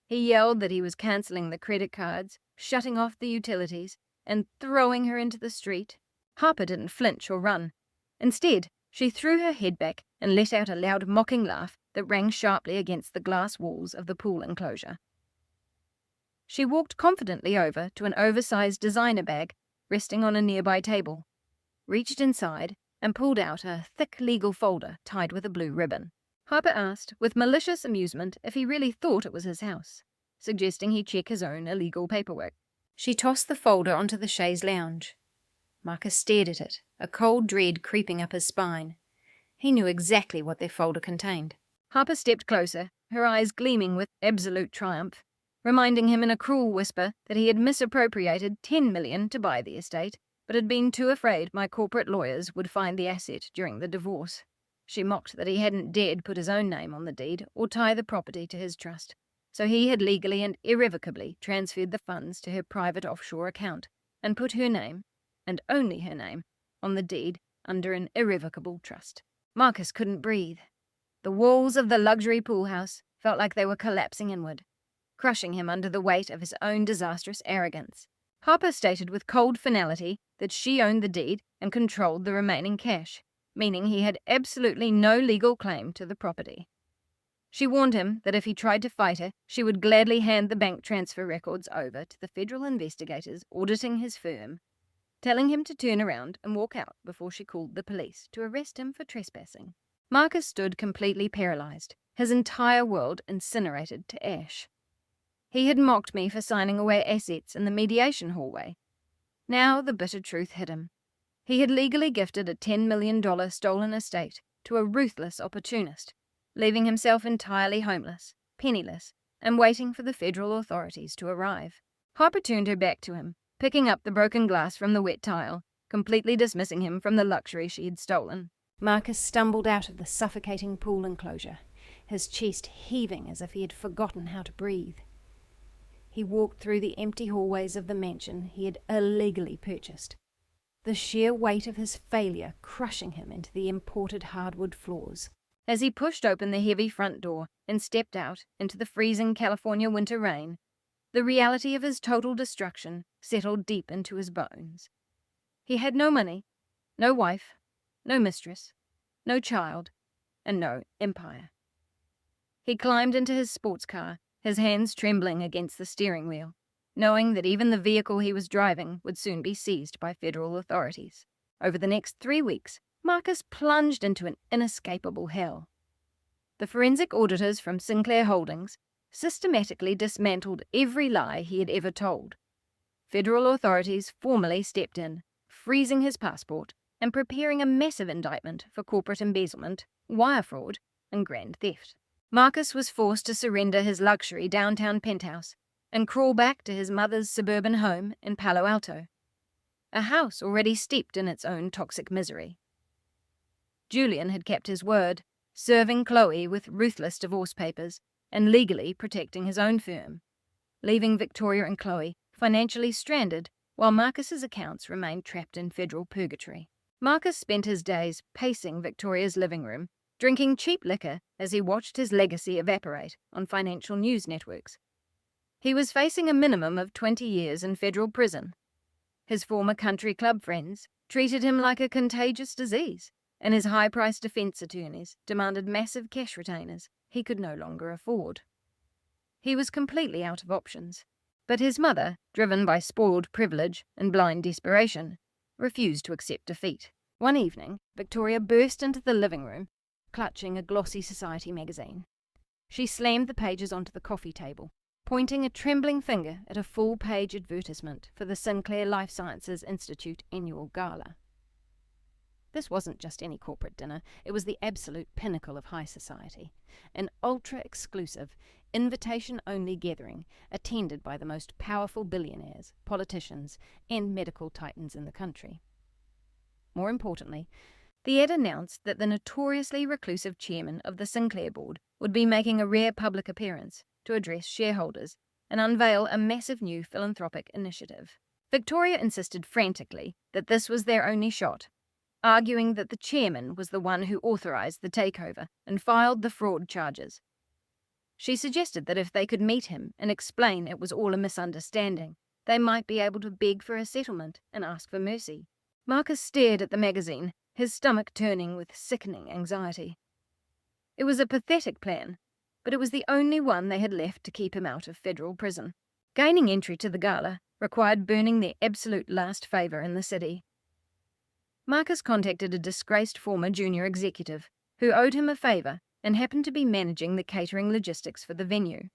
S2: He yelled that he was cancelling the credit cards, shutting off the utilities, and throwing her into the street. Harper didn't flinch or run. Instead, she threw her head back and let out a loud mocking laugh that rang sharply against the glass walls of the pool enclosure. She walked confidently over to an oversized designer bag resting on a nearby table, reached inside, and pulled out a thick legal folder tied with a blue ribbon. Harper asked, with malicious amusement, if he really thought it was his house, suggesting he check his own illegal paperwork. She tossed the folder onto the chaise lounge. Marcus stared at it, a cold dread creeping up his spine. He knew exactly what their folder contained. Harper stepped closer, her eyes gleaming with absolute triumph, reminding him in a cruel whisper that he had misappropriated $10 million to buy the estate, but had been too afraid my corporate lawyers would find the asset during the divorce. She mocked that he hadn't dared put his own name on the deed or tie the property to his trust, so he had legally and irrevocably transferred the funds to her private offshore account and put her name, and only her name, on the deed under an irrevocable trust. Marcus couldn't breathe. The walls of the luxury pool house felt like they were collapsing inward, crushing him under the weight of his own disastrous arrogance. Harper stated with cold finality that she owned the deed and controlled the remaining cash, meaning he had absolutely no legal claim to the property. She warned him that if he tried to fight her, she would gladly hand the bank transfer records over to the federal investigators auditing his firm, telling him to turn around and walk out before she called the police to arrest him for trespassing. Marcus stood completely paralyzed, his entire world incinerated to ash. He had mocked me for signing away assets in the mediation hallway. Now the bitter truth hit him. He had legally gifted a $10 million stolen estate to a ruthless opportunist, leaving himself entirely homeless, penniless, and waiting for the federal authorities to arrive. Harper turned her back to him, picking up the broken glass from the wet tile, completely dismissing him from the luxury she had stolen. Marcus stumbled out of the suffocating pool enclosure, his chest heaving as if he had forgotten how to breathe. He walked through the empty hallways of the mansion he had illegally purchased, the sheer weight of his failure crushing him into the imported hardwood floors. As he pushed open the heavy front door and stepped out into the freezing California winter rain, the reality of his total destruction settled deep into his bones. He had no money, no wife, no mistress, no child, and no empire. He climbed into his sports car, his hands trembling against the steering wheel, knowing that even the vehicle he was driving would soon be seized by federal authorities. Over the next 3 weeks, Marcus plunged into an inescapable hell. The forensic auditors from Sinclair Holdings systematically dismantled every lie he had ever told. Federal authorities formally stepped in, freezing his passport and preparing a massive indictment for corporate embezzlement, wire fraud, and grand theft. Marcus was forced to surrender his luxury downtown penthouse and crawl back to his mother's suburban home in Palo Alto, a house already steeped in its own toxic misery. Julian had kept his word, serving Chloe with ruthless divorce papers and legally protecting his own firm, leaving Victoria and Chloe financially stranded while Marcus's accounts remained trapped in federal purgatory. Marcus spent his days pacing Victoria's living room, drinking cheap liquor as he watched his legacy evaporate on financial news networks. He was facing a minimum of 20 years in federal prison. His former country club friends treated him like a contagious disease, and his high-priced defense attorneys demanded massive cash retainers he could no longer afford. He was completely out of options, but his mother, driven by spoiled privilege and blind desperation, refused to accept defeat. One evening, Victoria burst into the living room, clutching a glossy society magazine. She slammed the pages onto the coffee table, pointing a trembling finger at a full-page advertisement for the Sinclair Life Sciences Institute annual gala. This wasn't just any corporate dinner, it was the absolute pinnacle of high society, an ultra-exclusive, invitation-only gathering attended by the most powerful billionaires, politicians, and medical titans in the country. More importantly, the ad announced that the notoriously reclusive chairman of the Sinclair board would be making a rare public appearance to address shareholders and unveil a massive new philanthropic initiative. Victoria insisted frantically that this was their only shot, arguing that the chairman was the one who authorized the takeover and filed the fraud charges. She suggested that if they could meet him and explain it was all a misunderstanding, they might be able to beg for a settlement and ask for mercy. Marcus stared at the magazine, his stomach turning with sickening anxiety. It was a pathetic plan, but it was the only one they had left to keep him out of federal prison. Gaining entry to the gala required burning their absolute last favor in the city. Marcus contacted a disgraced former junior executive who owed him a favor and happened to be managing the catering logistics for the venue.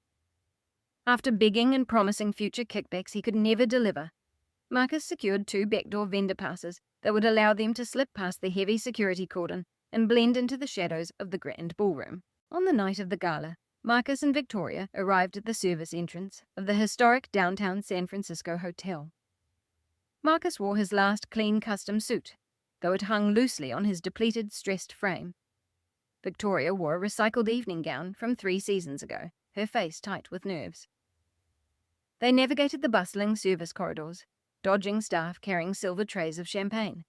S2: After begging and promising future kickbacks he could never deliver, Marcus secured 2 backdoor vendor passes that would allow them to slip past the heavy security cordon and blend into the shadows of the grand ballroom. On the night of the gala, Marcus and Victoria arrived at the service entrance of the historic downtown San Francisco hotel. Marcus wore his last clean custom suit, though it hung loosely on his depleted, stressed frame. Victoria wore a recycled evening gown from 3 seasons ago, her face tight with nerves. They navigated the bustling service corridors, dodging staff carrying silver trays of champagne,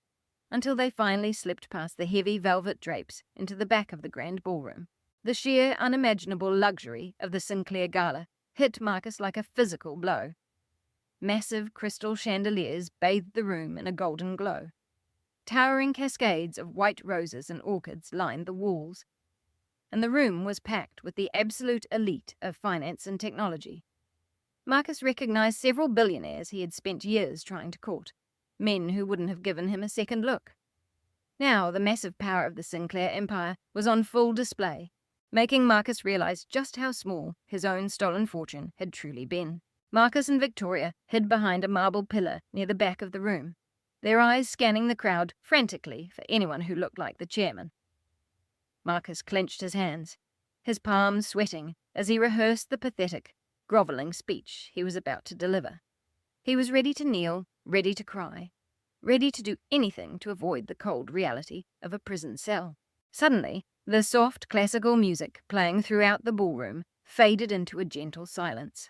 S2: until they finally slipped past the heavy velvet drapes into the back of the grand ballroom. The sheer, unimaginable luxury of the Sinclair Gala hit Marcus like a physical blow. Massive crystal chandeliers bathed the room in a golden glow. Towering cascades of white roses and orchids lined the walls, and the room was packed with the absolute elite of finance and technology. Marcus recognized several billionaires he had spent years trying to court, men who wouldn't have given him a second look. Now the massive power of the Sinclair empire was on full display, making Marcus realize just how small his own stolen fortune had truly been. Marcus and Victoria hid behind a marble pillar near the back of the room, their eyes scanning the crowd frantically for anyone who looked like the chairman. Marcus clenched his hands, his palms sweating as he rehearsed the pathetic, grovelling speech he was about to deliver. He was ready to kneel, ready to cry, ready to do anything to avoid the cold reality of a prison cell. Suddenly, the soft classical music playing throughout the ballroom faded into a gentle silence.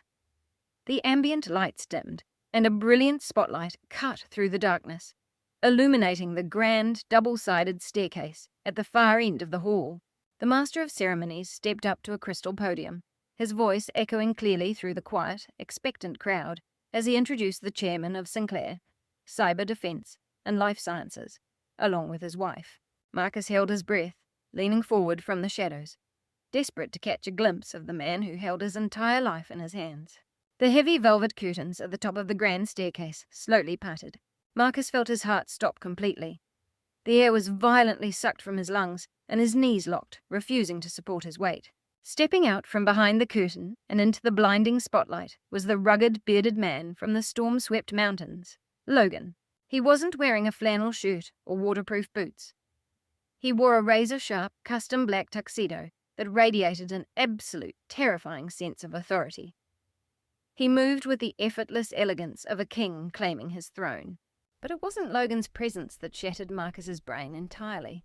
S2: The ambient lights dimmed, and a brilliant spotlight cut through the darkness, illuminating the grand double-sided staircase at the far end of the hall. The master of ceremonies stepped up to a crystal podium, his voice echoing clearly through the quiet, expectant crowd as he introduced the chairman of Sinclair, Cyber Defense, and Life Sciences, along with his wife. Marcus held his breath, leaning forward from the shadows, desperate to catch a glimpse of the man who held his entire life in his hands. The heavy velvet curtains at the top of the grand staircase slowly parted. Marcus felt his heart stop completely. The air was violently sucked from his lungs, and his knees locked, refusing to support his weight. Stepping out from behind the curtain and into the blinding spotlight was the rugged, bearded man from the storm-swept mountains, Logan. He wasn't wearing a flannel shirt or waterproof boots. He wore a razor-sharp, custom black tuxedo that radiated an absolute, terrifying sense of authority. He moved with the effortless elegance of a king claiming his throne. But it wasn't Logan's presence that shattered Marcus's brain entirely.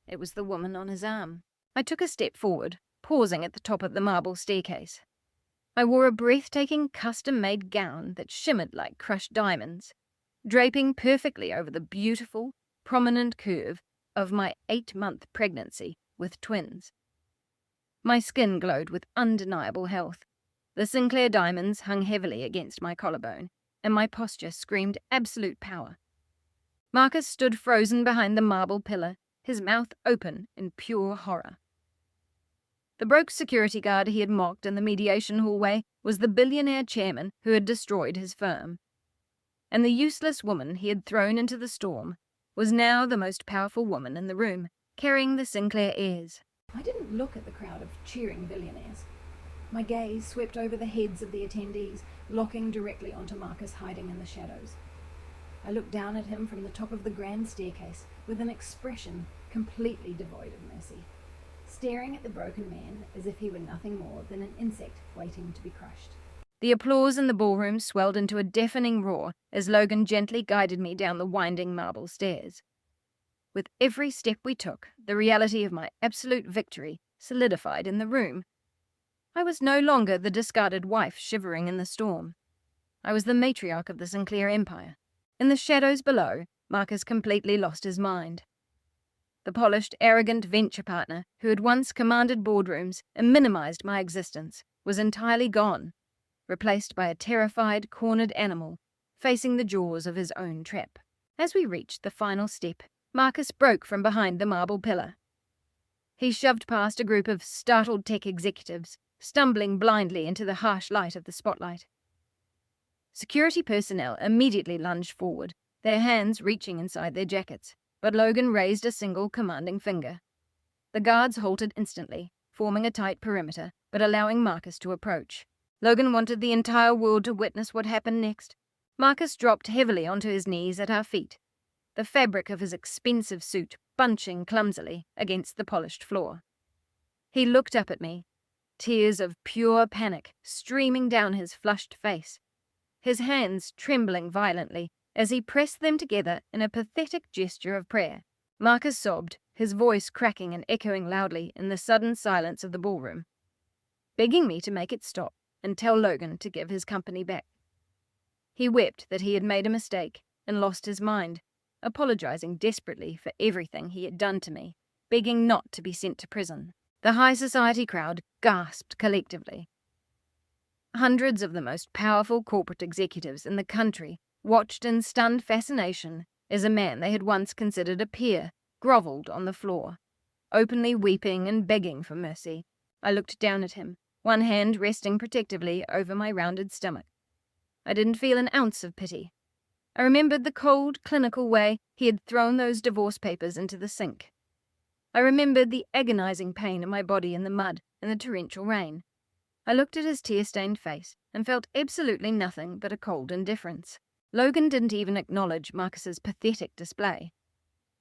S2: It was the woman on his arm. I took a step forward, pausing at the top of the marble staircase. I wore a breathtaking custom-made gown that shimmered like crushed diamonds, draping perfectly over the beautiful, prominent curve of my 8-month pregnancy with twins. My skin glowed with undeniable health. The Sinclair diamonds hung heavily against my collarbone, and my posture screamed absolute power. Marcus stood frozen behind the marble pillar, his mouth open in pure horror. The broke security guard he had mocked in the mediation hallway was the billionaire chairman who had destroyed his firm. And the useless woman he had thrown into the storm was now the most powerful woman in the room, carrying the Sinclair heirs.
S1: I didn't look at the crowd of cheering billionaires. My gaze swept over the heads of the attendees, locking directly onto Marcus hiding in the shadows. I looked down at him from the top of the grand staircase with an expression completely devoid of mercy, staring at the broken man as if he were nothing more than an insect waiting to be crushed.
S2: The applause in the ballroom swelled into a deafening roar as Logan gently guided me down the winding marble stairs. With every step we took, the reality of my absolute victory solidified in the room. I was no longer the discarded wife shivering in the storm. I was the matriarch of the Sinclair Empire. In the shadows below, Marcus completely lost his mind. The polished, arrogant venture partner who had once commanded boardrooms and minimized my existence was entirely gone, replaced by a terrified, cornered animal facing the jaws of his own trap. As we reached the final step, Marcus broke from behind the marble pillar. He shoved past a group of startled tech executives, stumbling blindly into the harsh light of the spotlight. Security personnel immediately lunged forward, their hands reaching inside their jackets, but Logan raised a single commanding finger. The guards halted instantly, forming a tight perimeter, but allowing Marcus to approach. Logan wanted the entire world to witness what happened next. Marcus dropped heavily onto his knees at our feet, the fabric of his expensive suit bunching clumsily against the polished floor. He looked up at me, tears of pure panic streaming down his flushed face, his hands trembling violently as he pressed them together in a pathetic gesture of prayer. Marcus sobbed, his voice cracking and echoing loudly in the sudden silence of the ballroom, begging me to make it stop and tell Logan to give his company back. He wept that he had made a mistake and lost his mind, apologizing desperately for everything he had done to me, begging not to be sent to prison. The high society crowd gasped collectively. Hundreds of the most powerful corporate executives in the country watched in stunned fascination as a man they had once considered a peer grovelled on the floor, openly weeping and begging for mercy. I looked down at him, one hand resting protectively over my rounded stomach. I didn't feel an ounce of pity. I remembered the cold, clinical way he had thrown those divorce papers into the sink. I remembered the agonizing pain in my body in the mud and the torrential rain. I looked at his tear-stained face and felt absolutely nothing but a cold indifference. Logan didn't even acknowledge Marcus's pathetic display.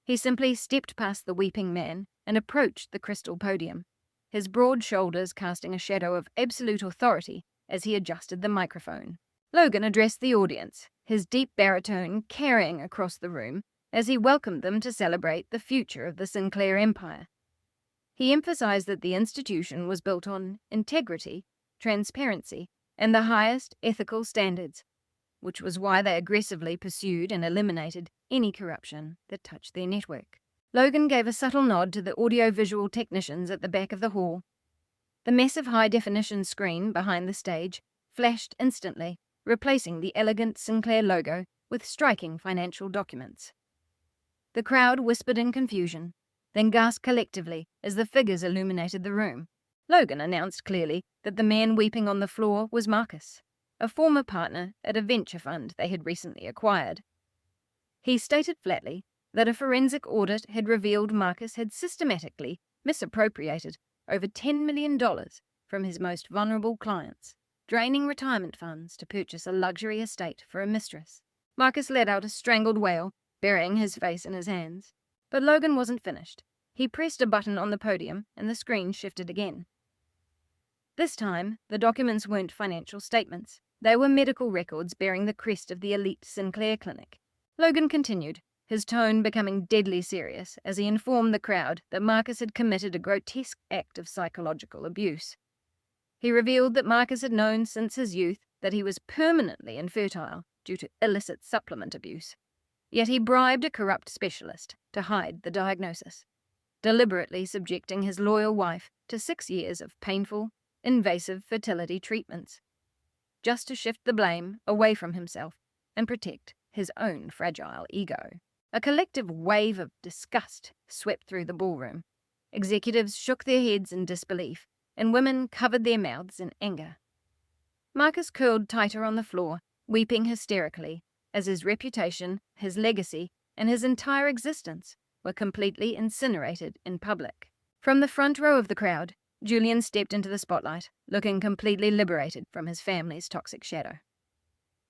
S2: He simply stepped past the weeping man and approached the crystal podium, his broad shoulders casting a shadow of absolute authority as he adjusted the microphone. Logan addressed the audience, his deep baritone carrying across the room as he welcomed them to celebrate the future of the Sinclair Empire. He emphasized that the institution was built on integrity, transparency, and the highest ethical standards, which was why they aggressively pursued and eliminated any corruption that touched their network. Logan gave a subtle nod to the audiovisual technicians at the back of the hall. The massive high-definition screen behind the stage flashed instantly, replacing the elegant Sinclair logo with striking financial documents. The crowd whispered in confusion, then gasped collectively as the figures illuminated the room. Logan announced clearly that the man weeping on the floor was Marcus, a former partner at a venture fund they had recently acquired. He stated flatly that a forensic audit had revealed Marcus had systematically misappropriated over $10 million from his most vulnerable clients, draining retirement funds to purchase a luxury estate for a mistress. Marcus let out a strangled wail, burying his face in his hands. But Logan wasn't finished. He pressed a button on the podium and the screen shifted again. This time, the documents weren't financial statements. They were medical records bearing the crest of the elite Sinclair clinic. Logan continued, his tone becoming deadly serious as he informed the crowd that Marcus had committed a grotesque act of psychological abuse. He revealed that Marcus had known since his youth that he was permanently infertile due to illicit supplement abuse. Yet he bribed a corrupt specialist to hide the diagnosis, deliberately subjecting his loyal wife to 6 years of painful, invasive fertility treatments, just to shift the blame away from himself and protect his own fragile ego. A collective wave of disgust swept through the ballroom. Executives shook their heads in disbelief, and women covered their mouths in anger. Marcus curled tighter on the floor, weeping hysterically, as his reputation, his legacy, and his entire existence were completely incinerated in public. From the front row of the crowd, Julian stepped into the spotlight, looking completely liberated from his family's toxic shadow.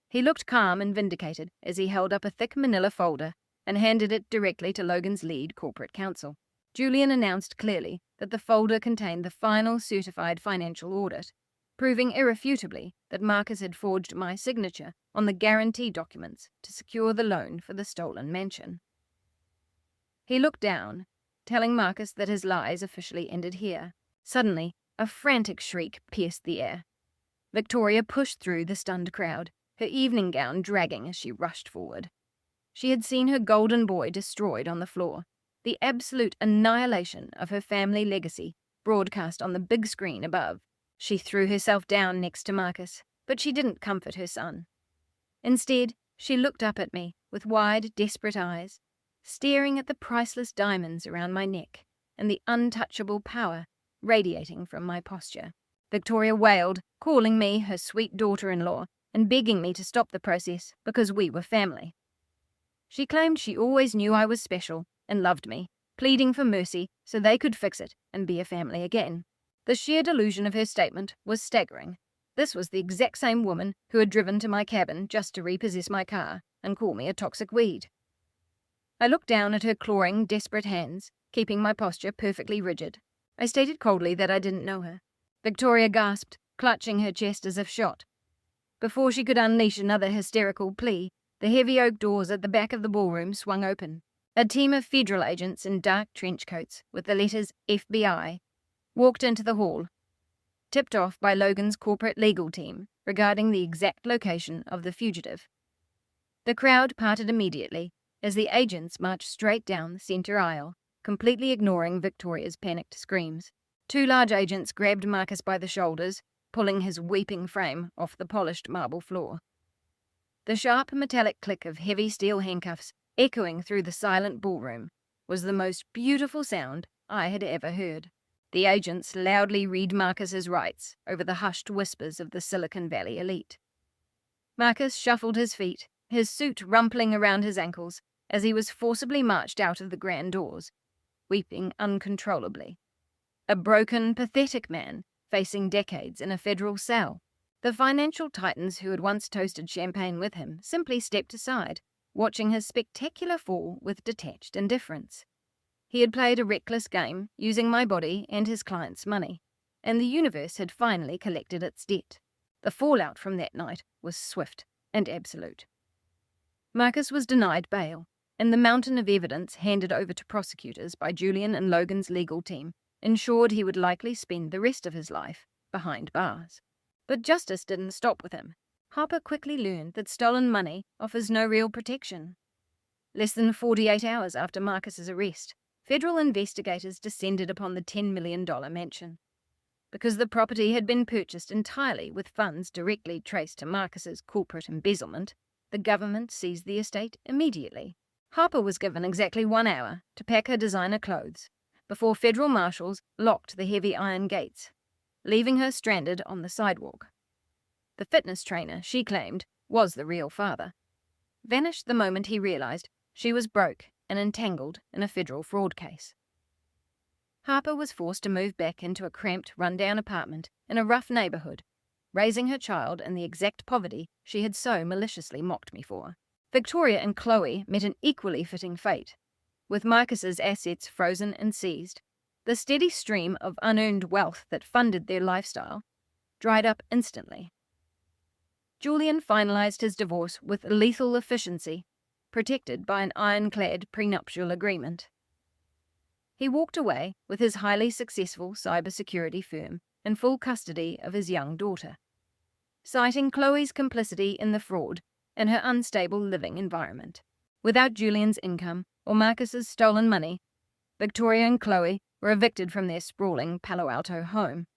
S2: He looked calm and vindicated as he held up a thick manila folder and handed it directly to Logan's lead corporate counsel. Julian announced clearly that the folder contained the final certified financial audit, proving irrefutably that Marcus had forged my signature on the guarantee documents to secure the loan for the stolen mansion. He looked down, telling Marcus that his lies officially ended here. Suddenly, a frantic shriek pierced the air. Victoria pushed through the stunned crowd, her evening gown dragging as she rushed forward. She had seen her golden boy destroyed on the floor, the absolute annihilation of her family legacy broadcast on the big screen above. She threw herself down next to Marcus, but she didn't comfort her son. Instead, she looked up at me with wide, desperate eyes, staring at the priceless diamonds around my neck and the untouchable power radiating from my posture. Victoria wailed, calling me her sweet daughter-in-law and begging me to stop the process because we were family. She claimed she always knew I was special and loved me, pleading for mercy so they could fix it and be a family again. The sheer delusion of her statement was staggering. This was the exact same woman who had driven to my cabin just to repossess my car and call me a toxic weed. I looked down at her clawing, desperate hands, keeping my posture perfectly rigid. I stated coldly that I didn't know her. Victoria gasped, clutching her chest as if shot. Before she could unleash another hysterical plea, the heavy oak doors at the back of the ballroom swung open. A team of federal agents in dark trench coats with the letters FBI walked into the hall, tipped off by Logan's corporate legal team regarding the exact location of the fugitive. The crowd parted immediately as the agents marched straight down the center aisle, completely ignoring Victoria's panicked screams. 2 large agents grabbed Marcus by the shoulders, pulling his weeping frame off the polished marble floor. The sharp metallic click of heavy steel handcuffs echoing through the silent ballroom was the most beautiful sound I had ever heard. The agents loudly read Marcus's rights over the hushed whispers of the Silicon Valley elite. Marcus shuffled his feet, his suit rumpling around his ankles as he was forcibly marched out of the grand doors, weeping uncontrollably. A broken, pathetic man facing decades in a federal cell. The financial titans who had once toasted champagne with him simply stepped aside, watching his spectacular fall with detached indifference. He had played a reckless game, using my body and his client's money, and the universe had finally collected its debt. The fallout from that night was swift and absolute. Marcus was denied bail, and the mountain of evidence handed over to prosecutors by Julian and Logan's legal team ensured he would likely spend the rest of his life behind bars. But justice didn't stop with him. Harper quickly learned that stolen money offers no real protection. Less than 48 hours after Marcus's arrest, federal investigators descended upon the $10 million mansion. Because the property had been purchased entirely with funds directly traced to Marcus's corporate embezzlement, the government seized the estate immediately. Harper was given exactly 1 hour to pack her designer clothes before federal marshals locked the heavy iron gates, leaving her stranded on the sidewalk. The fitness trainer, she claimed, was the real father, vanished the moment he realized she was broke and entangled in a federal fraud case. Harper was forced to move back into a cramped, run-down apartment in a rough neighborhood, raising her child in the exact poverty she had so maliciously mocked me for. Victoria and Chloe met an equally fitting fate. With Marcus's assets frozen and seized, the steady stream of unearned wealth that funded their lifestyle dried up instantly. Julian finalized his divorce with lethal efficiency, protected by an ironclad prenuptial agreement. He walked away with his highly successful cybersecurity firm in full custody of his young daughter, citing Chloe's complicity in the fraud and her unstable living environment. Without Julian's income or Marcus's stolen money, Victoria and Chloe were evicted from their sprawling Palo Alto home.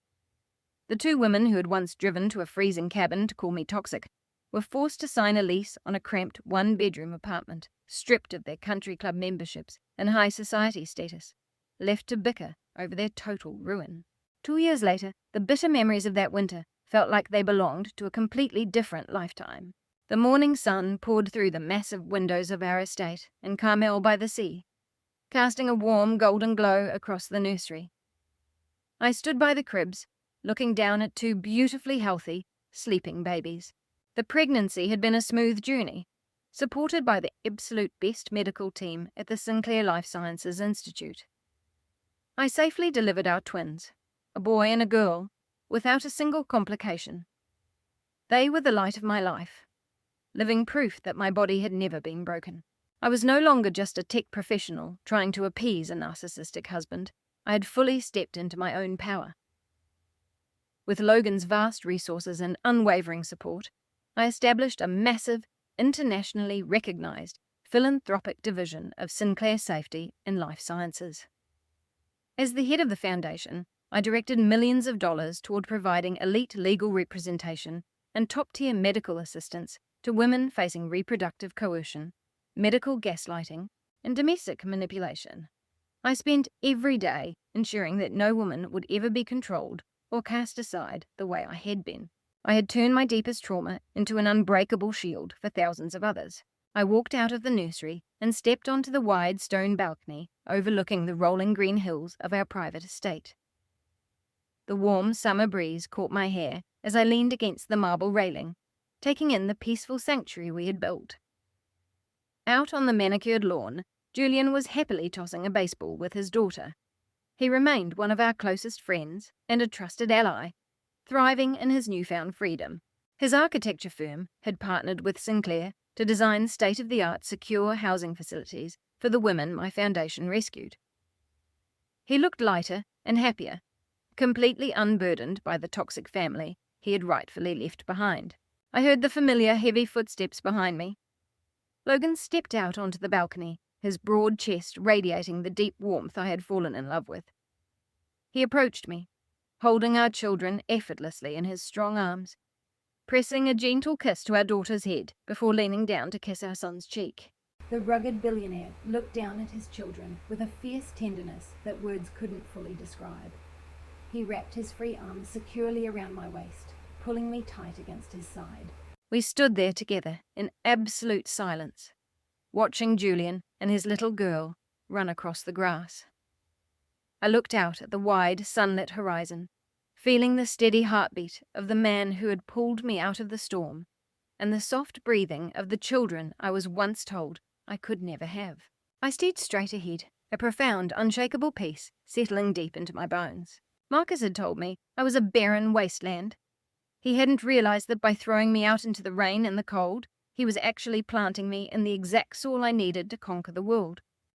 S2: The two women who had once driven to a freezing cabin to call me toxic were forced to sign a lease on a cramped one-bedroom apartment, stripped of their country club memberships and high society status, left to bicker over their total ruin. 2 years later, the bitter memories of that winter felt like they belonged to a completely different lifetime. The morning sun poured through the massive windows of our estate in Carmel by the sea, casting a warm golden glow across the nursery. I stood by the cribs, looking down at two beautifully healthy, sleeping babies. The pregnancy had been a smooth journey, supported by the absolute best medical team at the Sinclair Life Sciences Institute. I safely delivered our twins, a boy and a girl, without a single complication. They were the light of my life, living proof that my body had never been broken. I was no longer just a tech professional trying to appease a narcissistic husband. I had fully stepped into my own power. With Logan's vast resources and unwavering support, I established a massive, internationally recognized philanthropic division of Sinclair Safety and Life Sciences. As the head of the foundation, I directed millions of dollars toward providing elite legal representation and top-tier medical assistance to women facing reproductive coercion, medical gaslighting, and domestic manipulation. I spent every day ensuring that no woman would ever be controlled or cast aside the way I had been. I had turned my deepest trauma into an unbreakable shield for thousands of others. I walked out of the nursery and stepped onto the wide stone balcony overlooking the rolling green hills of our private estate. The warm summer breeze caught my hair as I leaned against the marble railing, taking in the peaceful sanctuary we had built. Out on the manicured lawn, Julian was happily tossing a baseball with his daughter. He remained one of our closest friends and a trusted ally, thriving in his newfound freedom. His architecture firm had partnered with Sinclair to design state-of-the-art secure housing facilities for the women my foundation rescued. He looked lighter and happier, completely unburdened by the toxic family he had rightfully left behind. I heard the familiar heavy footsteps behind me. Logan stepped out onto the balcony, his broad chest radiating the deep warmth I had fallen in love with. He approached me, holding our children effortlessly in his strong arms, pressing a gentle kiss to our daughter's head before leaning down to kiss our son's cheek.
S1: The rugged billionaire looked down at his children with a fierce tenderness that words couldn't fully describe. He wrapped his free arms securely around my waist, pulling me tight against his side.
S2: We stood there together in absolute silence, watching Julian and his little girl run across the grass. I looked out at the wide, sunlit horizon, feeling the steady heartbeat of the man who had pulled me out of the storm, and the soft breathing of the children I was once told I could never have. I stared straight ahead, a profound, unshakable peace settling deep into my bones. Marcus had told me I was a barren wasteland. He hadn't realized that by throwing me out into the rain and the cold, he was actually planting me in the exact soil I needed to conquer the world.